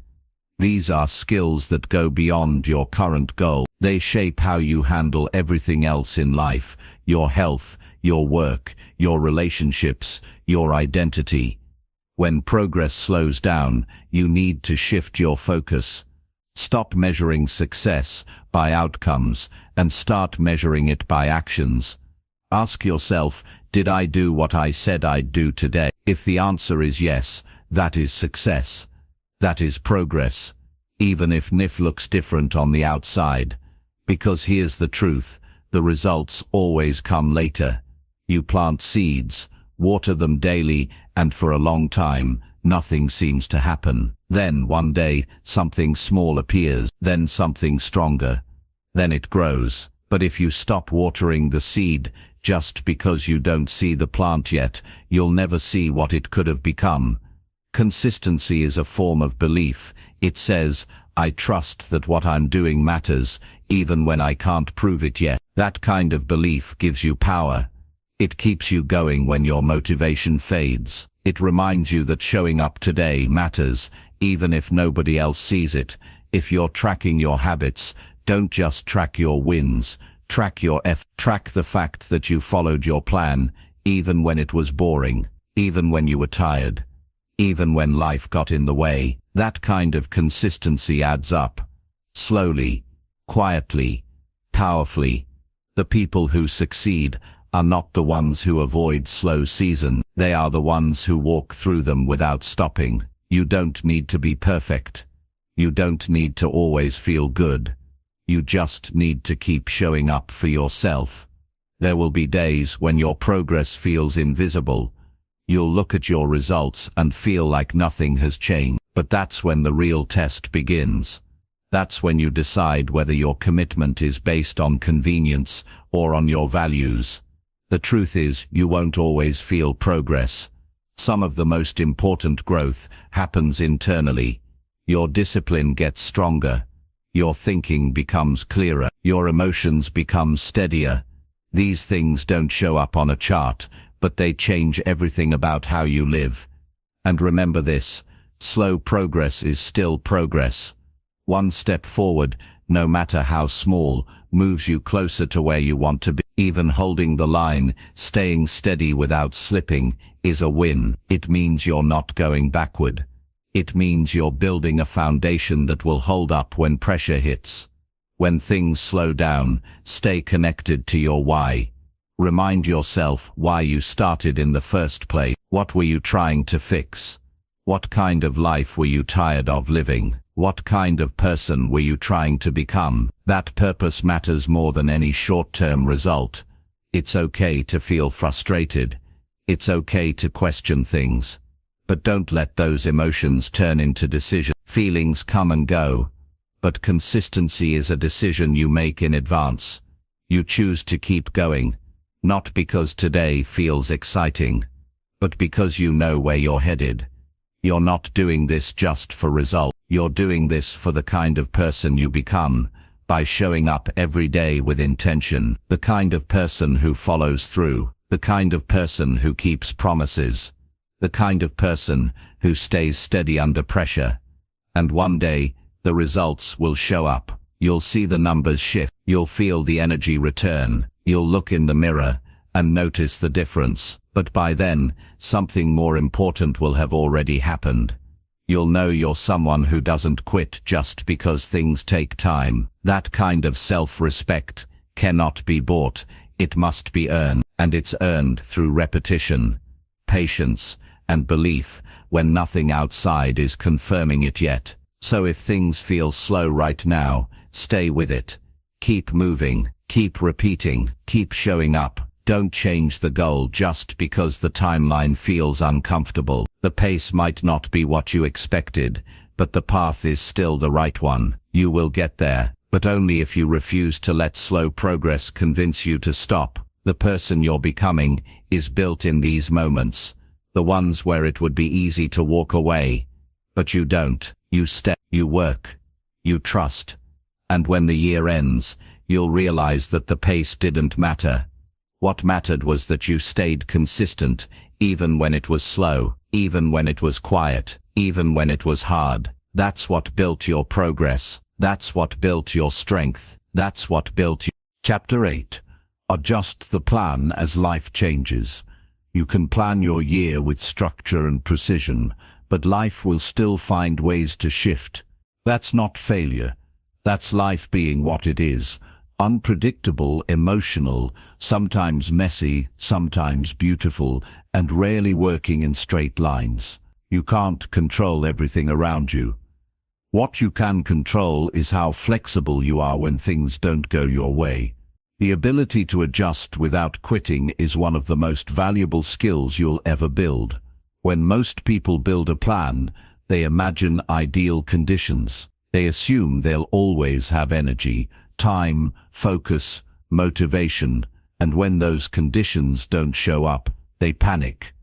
These are skills that go beyond your current goal. They shape how you handle everything else in life, your health, your work, your relationships, your identity. When progress slows down, you need to shift your focus. Stop measuring success by outcomes and start measuring it by actions. Ask yourself, did I do what I said I'd do today? If the answer is yes, that is success. That is progress. Even if NIF looks different on the outside. Because here's the truth, the results always come later. You plant seeds, water them daily, and for a long time, nothing seems to happen. Then one day, something small appears, then something stronger. Then it grows. But if you stop watering the seed, just because you don't see the plant yet, you'll never see what it could have become. Consistency is a form of belief. It says, I trust that what I'm doing matters, even when I can't prove it yet. That kind of belief gives you power. It keeps you going when your motivation fades. It reminds you that showing up today matters, even if nobody else sees it. If you're tracking your habits, don't just track your wins. Track your effort. Track the fact that you followed your plan, even when it was boring, even when you were tired, even when life got in the way. That kind of consistency adds up. Slowly, quietly, powerfully. The people who succeed are not the ones who avoid slow seasons. They are the ones who walk through them without stopping. You don't need to be perfect. You don't need to always feel good. You just need to keep showing up for yourself. There will be days when your progress feels invisible. You'll look at your results and feel like nothing has changed. But that's when the real test begins. That's when you decide whether your commitment is based on convenience or on your values. The truth is, you won't always feel progress. Some of the most important growth happens internally. Your discipline gets stronger. Your thinking becomes clearer. Your emotions become steadier. These things don't show up on a chart, but they change everything about how you live. And remember this, slow progress is still progress. One step forward, no matter how small, moves you closer to where you want to be. Even holding the line, staying steady without slipping, is a win. It means you're not going backward. It means you're building a foundation that will hold up when pressure hits. When things slow down, stay connected to your why. Remind yourself why you started in the first place. What were you trying to fix? What kind of life were you tired of living? What kind of person were you trying to become? That purpose matters more than any short-term result. It's okay to feel frustrated. It's okay to question things. But don't let those emotions turn into decisions. Feelings come and go. But consistency is a decision you make in advance. You choose to keep going, not because today feels exciting, but because you know where you're headed. You're not doing this just for results. You're doing this for the kind of person you become, by showing up every day with intention, the kind of person who follows through, the kind of person who keeps promises, the kind of person who stays steady under pressure. And one day, the results will show up. You'll see the numbers shift. You'll feel the energy return. You'll look in the mirror and notice the difference. But by then, something more important will have already happened. You'll know you're someone who doesn't quit just because things take time. That kind of self-respect cannot be bought. It must be earned. And it's earned through repetition, patience, and belief when nothing outside is confirming it yet. So if things feel slow right now, stay with it. Keep moving, keep repeating, keep showing up. Don't change the goal just because the timeline feels uncomfortable. The pace might not be what you expected, but the path is still the right one. You will get there, but only if you refuse to let slow progress convince you to stop. The person you're becoming is built in these moments, the ones where it would be easy to walk away. But you don't. You step, you work, you trust. And when the year ends, you'll realize that the pace didn't matter. What mattered was that you stayed consistent, even when it was slow, even when it was quiet, even when it was hard. That's what built your progress. That's what built your strength. That's what built you. Chapter 8. Adjust the plan as life changes. You can plan your year with structure and precision, but life will still find ways to shift. That's not failure. That's life being what it is. Unpredictable, emotional, sometimes messy, sometimes beautiful, and rarely working in straight lines. You can't control everything around you. What you can control is how flexible you are when things don't go your way. The ability to adjust without quitting is one of the most valuable skills you'll ever build. When most people build a plan, they imagine ideal conditions. They assume they'll always have energy, time, focus, motivation, and when those conditions don't show up, they panic.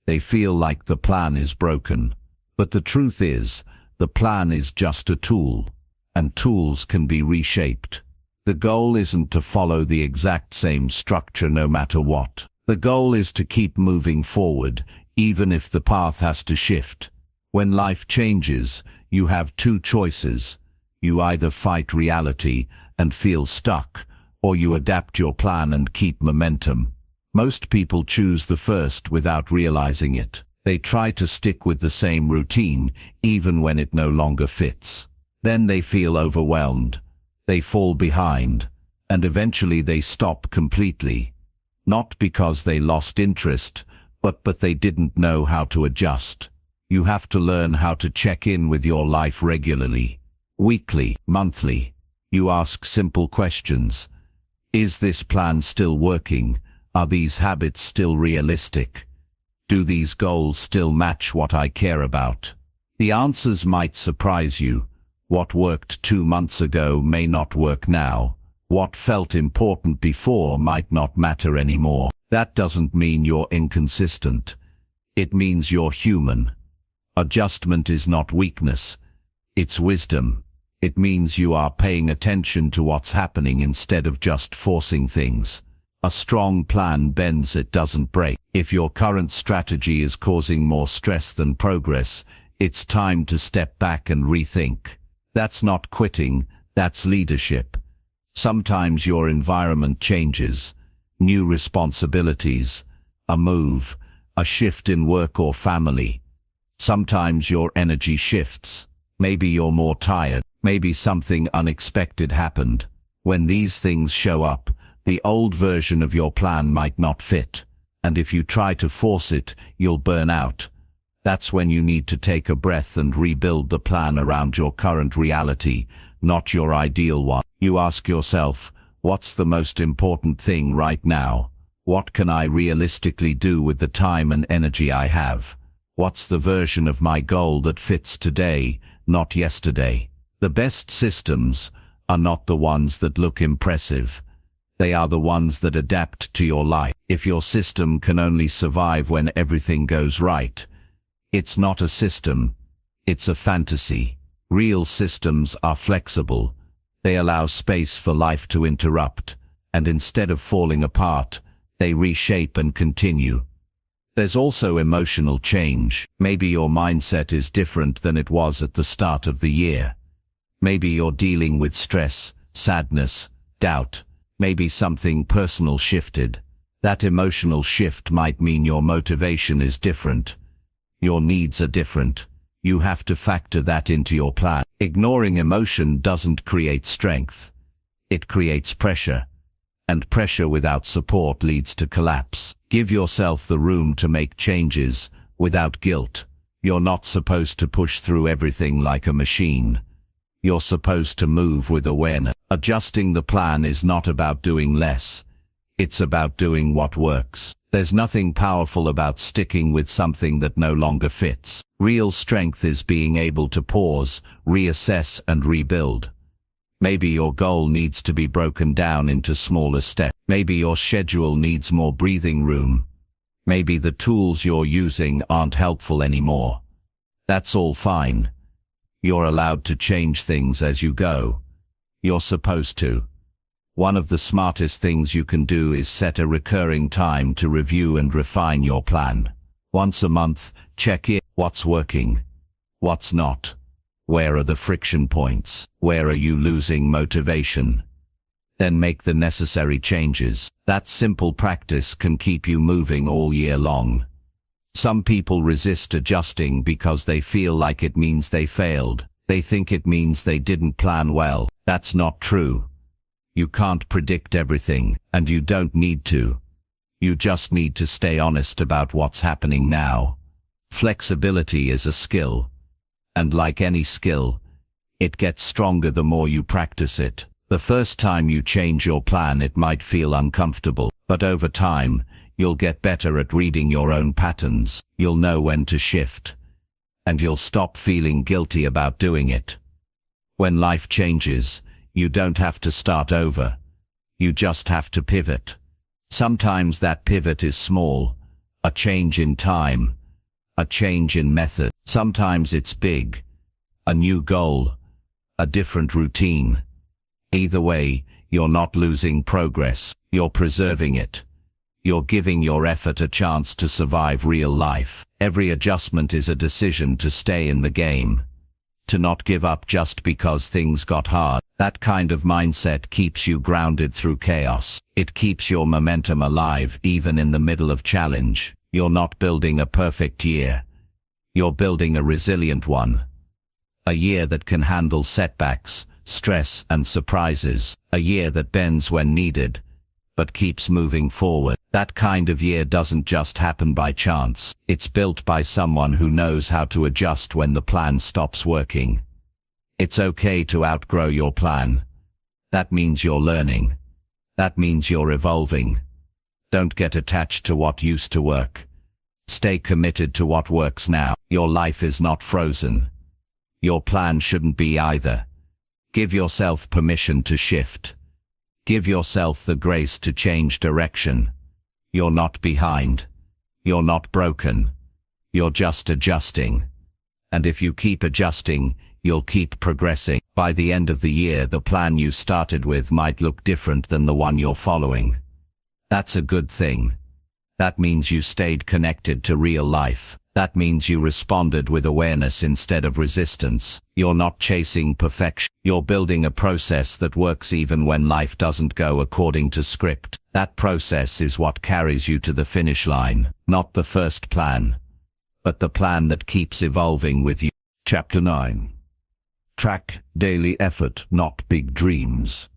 They feel like the plan is broken. But the truth is, the plan is just a tool, and tools can be reshaped. The goal isn't to follow the exact same structure no matter what. The goal is to keep moving forward, even if the path has to shift. When life changes, you have two choices. You either fight reality and feel stuck, or you adapt your plan and keep momentum. Most people choose the first without realizing it. They try to stick with the same routine, even when it no longer fits. Then they feel overwhelmed. They fall behind, And eventually they stop completely. Not because they lost interest, but they didn't know how to adjust. You have to learn how to check in with your life regularly, weekly, monthly. You ask simple questions. Is this plan still working? Are these habits still realistic? Do these goals still match what I care about? The answers might surprise you. What worked 2 months ago may not work now. What felt important before might not matter anymore. That doesn't mean you're inconsistent. It means you're human. Adjustment is not weakness. It's wisdom. It means you are paying attention to what's happening instead of just forcing things. A strong plan bends, it doesn't break. If your current strategy is causing more stress than progress, it's time to step back and rethink. That's not quitting, that's leadership. Sometimes your environment changes. New responsibilities, a move, a shift in work or family. Sometimes your energy shifts. Maybe you're more tired. Maybe something unexpected happened. When these things show up, the old version of your plan might not fit. And if you try to force it, you'll burn out. That's when you need to take a breath and rebuild the plan around your current reality, not your ideal one. You ask yourself, what's the most important thing right now? What can I realistically do with the time and energy I have? What's the version of my goal that fits today, not yesterday? The best systems are not the ones that look impressive. They are the ones that adapt to your life. If your system can only survive when everything goes right, it's not a system, it's a fantasy. Real systems are flexible. They allow space for life to interrupt, and instead of falling apart, they reshape and continue. There's also emotional change. Maybe your mindset is different than it was at the start of the year. Maybe you're dealing with stress, sadness, doubt. Maybe something personal shifted. That emotional shift might mean your motivation is different. Your needs are different. You have to factor that into your plan. Ignoring emotion doesn't create strength. It creates pressure. And pressure without support leads to collapse. Give yourself the room to make changes without guilt. You're not supposed to push through everything like a machine. You're supposed to move with awareness. Adjusting the plan is not about doing less. It's about doing what works. There's nothing powerful about sticking with something that no longer fits. Real strength is being able to pause, reassess, and rebuild. Maybe your goal needs to be broken down into smaller steps. Maybe your schedule needs more breathing room. Maybe the tools you're using aren't helpful anymore. That's all fine. You're allowed to change things as you go. You're supposed to. One of the smartest things you can do is set a recurring time to review and refine your plan. Once a month, check in. What's working? What's not? Where are the friction points? Where are you losing motivation? Then make the necessary changes. That simple practice can keep you moving all year long. Some people resist adjusting because they feel like it means they failed. They think it means they didn't plan well. That's not true. You can't predict everything, and you don't need to. You just need to stay honest about what's happening now. Flexibility is a skill. And like any skill, it gets stronger the more you practice it. The first time you change your plan, it might feel uncomfortable, but over time, you'll get better at reading your own patterns. You'll know when to shift, and you'll stop feeling guilty about doing it. When life changes, you don't have to start over. You just have to pivot. Sometimes that pivot is small, a change in time, a change in method. Sometimes it's big, a new goal, a different routine. Either way, you're not losing progress, you're preserving it. You're giving your effort a chance to survive real life. Every adjustment is a decision to stay in the game. To not give up just because things got hard. That kind of mindset keeps you grounded through chaos. It keeps your momentum alive even in the middle of challenge. You're not building a perfect year. You're building a resilient one. A year that can handle setbacks, stress and surprises. A year that bends when needed, but keeps moving forward. That kind of year doesn't just happen by chance. It's built by someone who knows how to adjust when the plan stops working. It's okay to outgrow your plan. That means you're learning. That means you're evolving. Don't get attached to what used to work. Stay committed to what works now. Your life is not frozen. Your plan shouldn't be either. Give yourself permission to shift. Give yourself the grace to change direction. You're not behind. You're not broken. You're just adjusting. And if you keep adjusting, you'll keep progressing. By the end of the year, the plan you started with might look different than the one you're following. That's a good thing. That means you stayed connected to real life. That means you responded with awareness instead of resistance. You're not chasing perfection. You're building a process that works even when life doesn't go according to script. That process is what carries you to the finish line, not the first plan, but the plan that keeps evolving with you. Chapter 9. Track daily effort, not big dreams.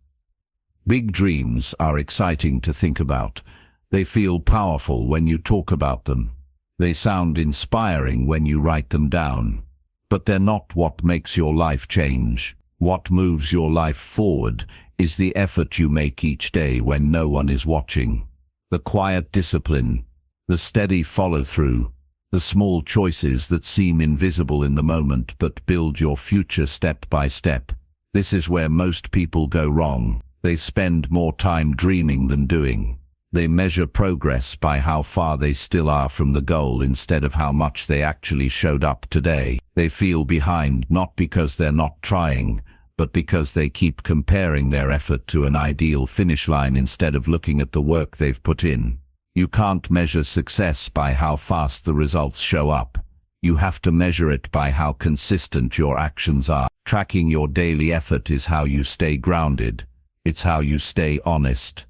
Big dreams are exciting to think about. They feel powerful when you talk about them. They sound inspiring when you write them down. But they're not what makes your life change. What moves your life forward is the effort you make each day when no one is watching. The quiet discipline, the steady follow-through, the small choices that seem invisible in the moment but build your future step by step. This is where most people go wrong. They spend more time dreaming than doing. They measure progress by how far they still are from the goal instead of how much they actually showed up today. They feel behind not because they're not trying, but because they keep comparing their effort to an ideal finish line instead of looking at the work they've put in. You can't measure success by how fast the results show up. You have to measure it by how consistent your actions are. Tracking your daily effort is how you stay grounded. It's how you stay honest.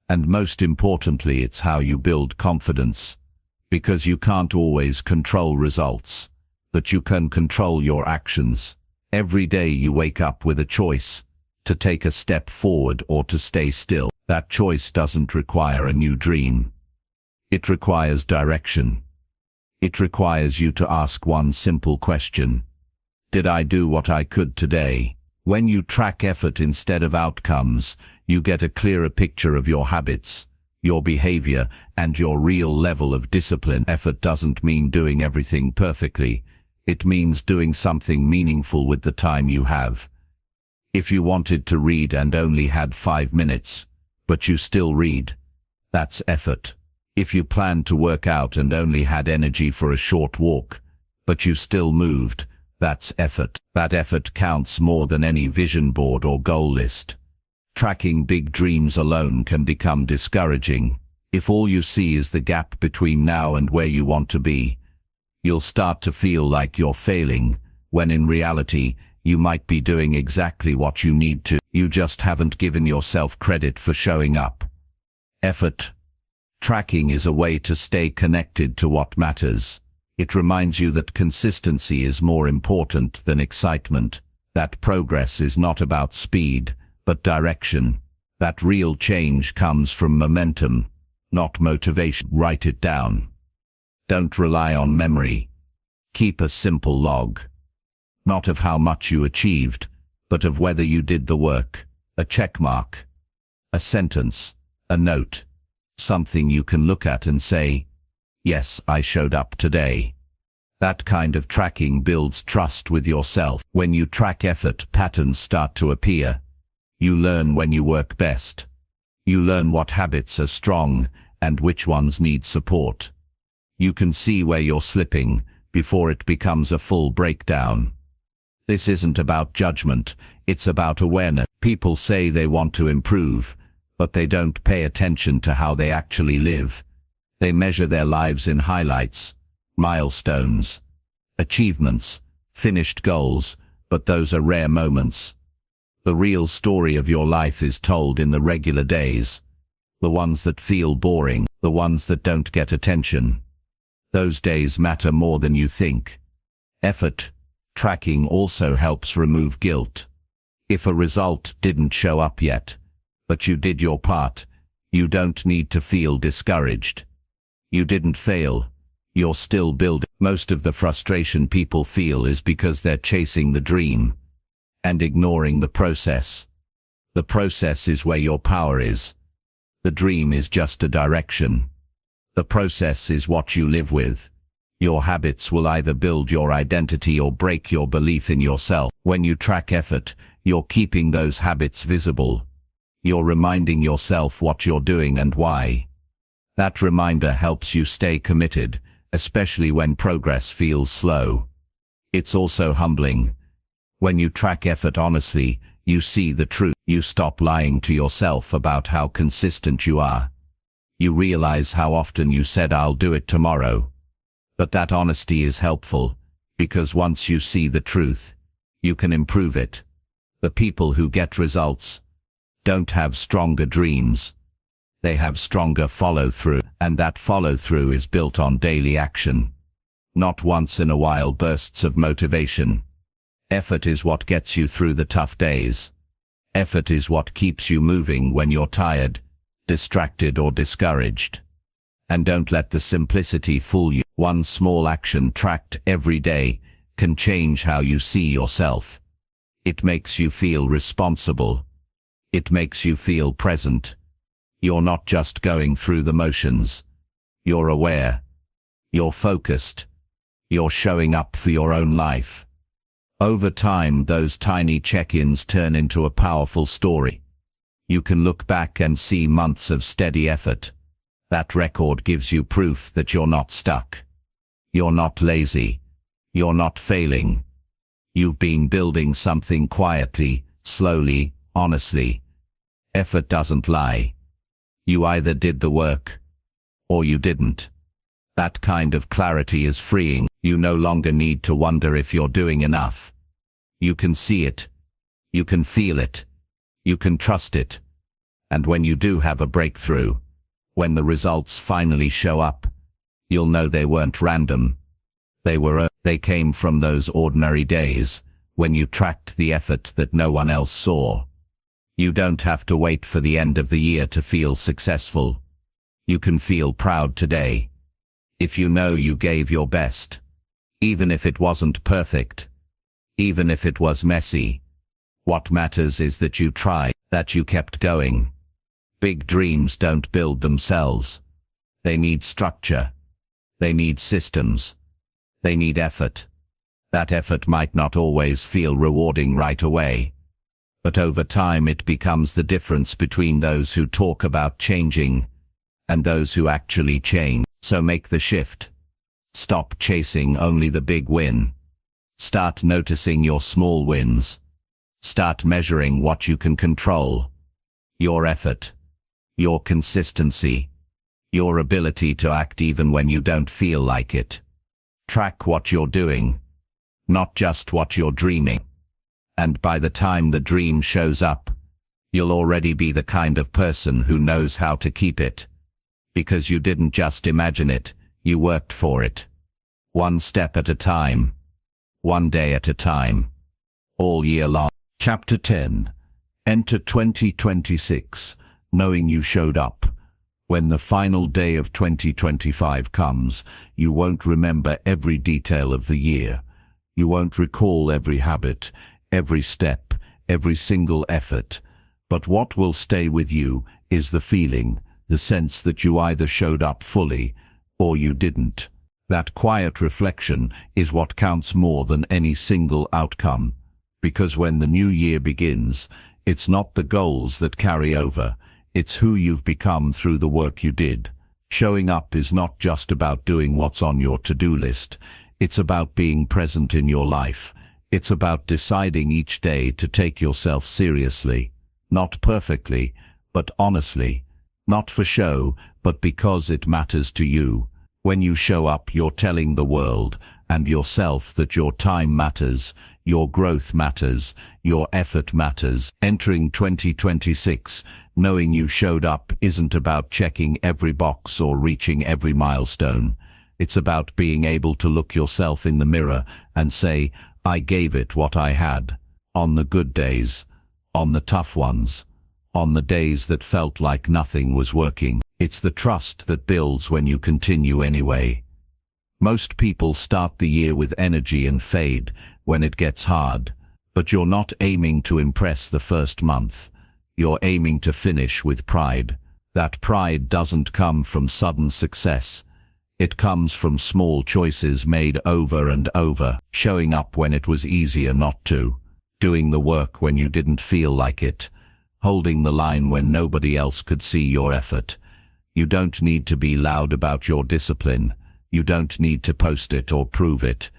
And most importantly, it's how you build confidence. Because you can't always control results, but you can control your actions. Every day you wake up with a choice, to take a step forward or to stay still. That choice doesn't require a new dream. It requires direction. It requires you to ask one simple question. Did I do what I could today? When you track effort instead of outcomes, you get a clearer picture of your habits, your behavior, and your real level of discipline. Effort doesn't mean doing everything perfectly. It means doing something meaningful with the time you have. If you wanted to read and only had 5 minutes, but you still read, that's effort. If you planned to work out and only had energy for a short walk, but you still moved, that's effort. That effort counts more than any vision board or goal list. Tracking big dreams alone can become discouraging. If all you see is the gap between now and where you want to be, you'll start to feel like you're failing, when in reality, you might be doing exactly what you need to. You just haven't given yourself credit for showing up. Effort tracking is a way to stay connected to what matters. It reminds you that consistency is more important than excitement, that progress is not about speed, but direction, that real change comes from momentum, not motivation. Write it down. Don't rely on memory. Keep a simple log. Not of how much you achieved, but of whether you did the work. A check mark, a sentence, a note, something you can look at and say, yes, I showed up today. That kind of tracking builds trust with yourself. When you track effort, patterns start to appear. You learn when you work best. You learn what habits are strong and which ones need support. You can see where you're slipping before it becomes a full breakdown. This isn't about judgment, it's about awareness. People say they want to improve, but they don't pay attention to how they actually live. They measure their lives in highlights, milestones, achievements, finished goals, but those are rare moments. The real story of your life is told in the regular days, the ones that feel boring, the ones that don't get attention. Those days matter more than you think. Effort tracking also helps remove guilt. If a result didn't show up yet, but you did your part, you don't need to feel discouraged. You didn't fail. You're still building. Most of the frustration people feel is because they're chasing the dream and ignoring the process. The process is where your power is. The dream is just a direction. The process is what you live with. Your habits will either build your identity or break your belief in yourself. When you track effort, you're keeping those habits visible. You're reminding yourself what you're doing and why. That reminder helps you stay committed, especially when progress feels slow. It's also humbling. When you track effort honestly, you see the truth. You stop lying to yourself about how consistent you are. You realize how often you said I'll do it tomorrow. But that honesty is helpful, because once you see the truth, you can improve it. The people who get results don't have stronger dreams. They have stronger follow-through, and that follow-through is built on daily action, not once in a while bursts of motivation. Effort is what gets you through the tough days. Effort is what keeps you moving when you're tired, distracted or discouraged. And don't let the simplicity fool you. One small action tracked every day can change how you see yourself. It makes you feel responsible. It makes you feel present. You're not just going through the motions. You're aware. You're focused. You're showing up for your own life. Over time, those tiny check-ins turn into a powerful story. You can look back and see months of steady effort. That record gives you proof that you're not stuck. You're not lazy. You're not failing. You've been building something quietly, slowly, honestly. Effort doesn't lie. You either did the work, or you didn't. That kind of clarity is freeing. You no longer need to wonder if you're doing enough. You can see it. You can feel it. You can trust it. And when you do have a breakthrough, when the results finally show up, you'll know they weren't random. They came from those ordinary days, when you tracked the effort that no one else saw. You don't have to wait for the end of the year to feel successful. You can feel proud today, if you know you gave your best. Even if it wasn't perfect. Even if it was messy. What matters is that you tried, that you kept going. Big dreams don't build themselves. They need structure. They need systems. They need effort. That effort might not always feel rewarding right away. But over time it becomes the difference between those who talk about changing and those who actually change. So make the shift. Stop chasing only the big win. Start noticing your small wins. Start measuring what you can control. Your effort. Your consistency. Your ability to act even when you don't feel like it. Track what you're doing, not just what you're dreaming. And by the time the dream shows up, you'll already be the kind of person who knows how to keep it. Because you didn't just imagine it, you worked for it. One step at a time. One day at a time. All year long. Chapter 10. Enter 2026, knowing you showed up. When the final day of 2025 comes, you won't remember every detail of the year. You won't recall every habit, every step, every single effort. But what will stay with you is the feeling, the sense that you either showed up fully or you didn't. That quiet reflection is what counts more than any single outcome. Because when the new year begins, it's not the goals that carry over. It's who you've become through the work you did. Showing up is not just about doing what's on your to-do list. It's about being present in your life. It's about deciding each day to take yourself seriously. Not perfectly, but honestly. Not for show, but because it matters to you. When you show up, you're telling the world and yourself that your time matters, your growth matters, your effort matters. Entering 2026, knowing you showed up isn't about checking every box or reaching every milestone. It's about being able to look yourself in the mirror and say, I gave it what I had. On the good days, on the tough ones, on the days that felt like nothing was working. It's the trust that builds when you continue anyway. Most people start the year with energy and fade when it gets hard, but you're not aiming to impress the first month. You're aiming to finish with pride. That pride doesn't come from sudden success. It comes from small choices made over and over, showing up when it was easier not to, doing the work when you didn't feel like it, holding the line when nobody else could see your effort. You don't need to be loud about your discipline. You don't need to post it or prove it.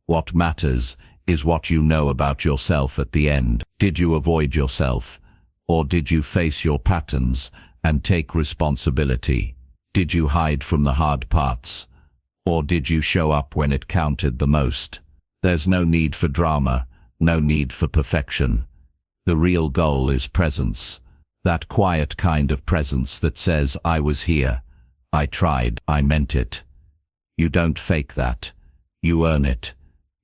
What matters is what you know about yourself at the end. Did you avoid yourself? Or did you face your patterns and take responsibility? Did you hide from the hard parts? Or did you show up when it counted the most? There's no need for drama, no need for perfection. The real goal is presence. That quiet kind of presence that says, I was here, I tried, I meant it. You don't fake that. You earn it.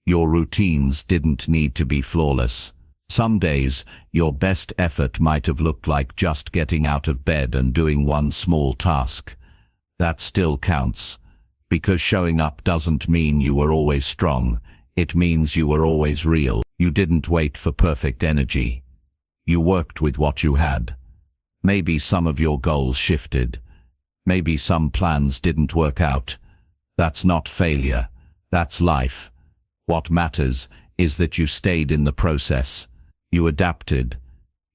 Your routines didn't need to be flawless. Some days, your best effort might have looked like just getting out of bed and doing one small task. That still counts, because showing up doesn't mean you were always strong. It means you were always real. You didn't wait for perfect energy. You worked with what you had. Maybe some of your goals shifted. Maybe some plans didn't work out. That's not failure. That's life. What matters is that you stayed in the process. You adapted.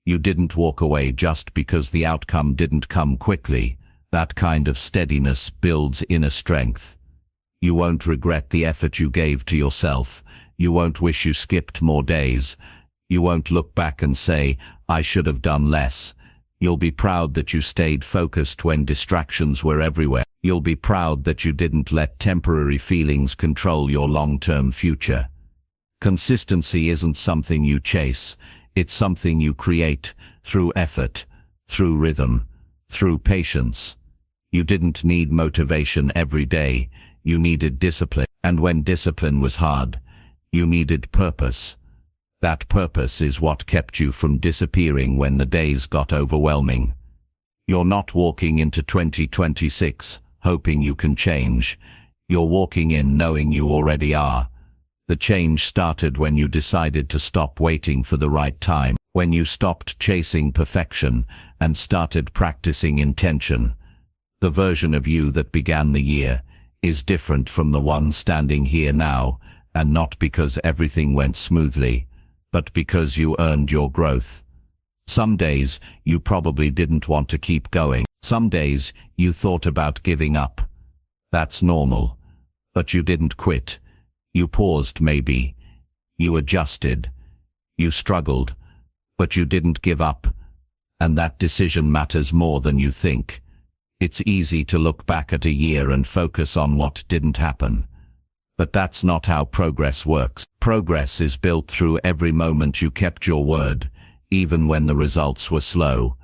You didn't walk away just because the outcome didn't come quickly. That kind of steadiness builds inner strength. You won't regret the effort you gave to yourself. You won't wish you skipped more days. You won't look back and say, I should have done less. You'll be proud that you stayed focused when distractions were everywhere. You'll be proud that you didn't let temporary feelings control your long-term future. Consistency isn't something you chase. It's something you create through effort, through rhythm, through patience. You didn't need motivation every day. You needed discipline. And when discipline was hard, you needed purpose. That purpose is what kept you from disappearing when the days got overwhelming. You're not walking into 2026 hoping you can change. You're walking in knowing you already are. The change started when you decided to stop waiting for the right time, when you stopped chasing perfection and started practicing intention. The version of you that began the year is different from the one standing here now, and not because everything went smoothly, but because you earned your growth. Some days you probably didn't want to keep going. Some days you thought about giving up. That's normal. But you didn't quit. You paused maybe. You adjusted. You struggled. But you didn't give up. And that decision matters more than you think. It's easy to look back at a year and focus on what didn't happen. But that's not how progress works. Progress is built through every moment you kept your word, even when the results were slow.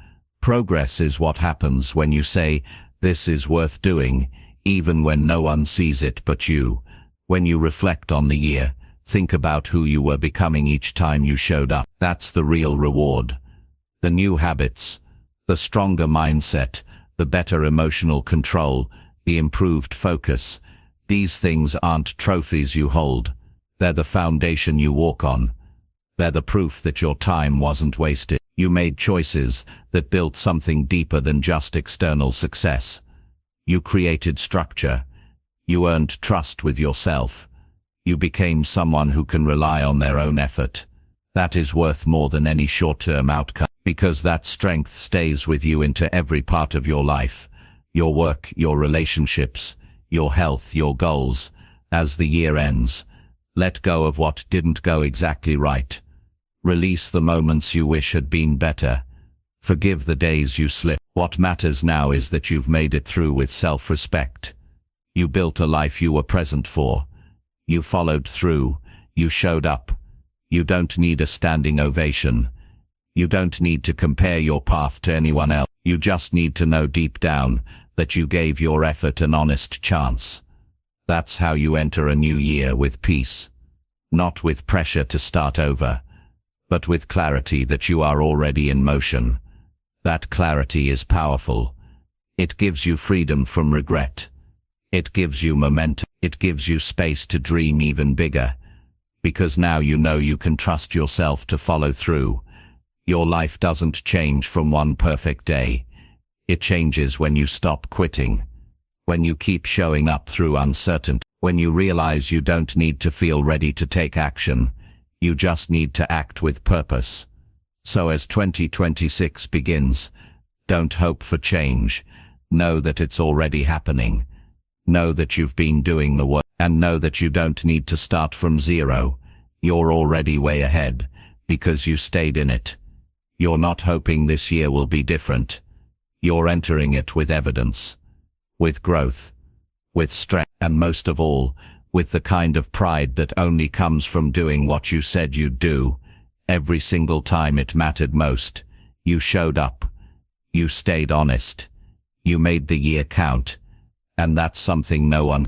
Progress is what happens when you say, this is worth doing, even when no one sees it but you. When you reflect on the year, think about who you were becoming each time you showed up. That's the real reward. The new habits, the stronger mindset, the better emotional control, the improved focus. These things aren't trophies you hold. They're the foundation you walk on. They're the proof that your time wasn't wasted. You made choices that built something deeper than just external success. You created structure. You earned trust with yourself. You became someone who can rely on their own effort. That is worth more than any short-term outcome, because that strength stays with you into every part of your life, your work, your relationships, your health, your goals. As the year ends, let go of what didn't go exactly right. Release the moments you wish had been better. Forgive the days you slipped. What matters now is that you've made it through with self-respect. You built a life you were present for. You followed through. You showed up. You don't need a standing ovation. You don't need to compare your path to anyone else. You just need to know deep down that you gave your effort an honest chance. That's how you enter a new year with peace. Not with pressure to start over, but with clarity that you are already in motion. That clarity is powerful. It gives you freedom from regret. It gives you momentum. It gives you space to dream even bigger. Because now you know you can trust yourself to follow through. Your life doesn't change from one perfect day. It changes when you stop quitting. When you keep showing up through uncertainty. When you realize you don't need to feel ready to take action. You just need to act with purpose. So as 2026 begins, don't hope for change. Know that it's already happening. Know that you've been doing the work, and know that you don't need to start from zero. You're already way ahead, because you stayed in it. You're not hoping this year will be different. You're entering it with evidence, with growth, with strength, and most of all, with the kind of pride that only comes from doing what you said you'd do. Every single time it mattered most, you showed up. You stayed honest. You made the year count. And that's something no one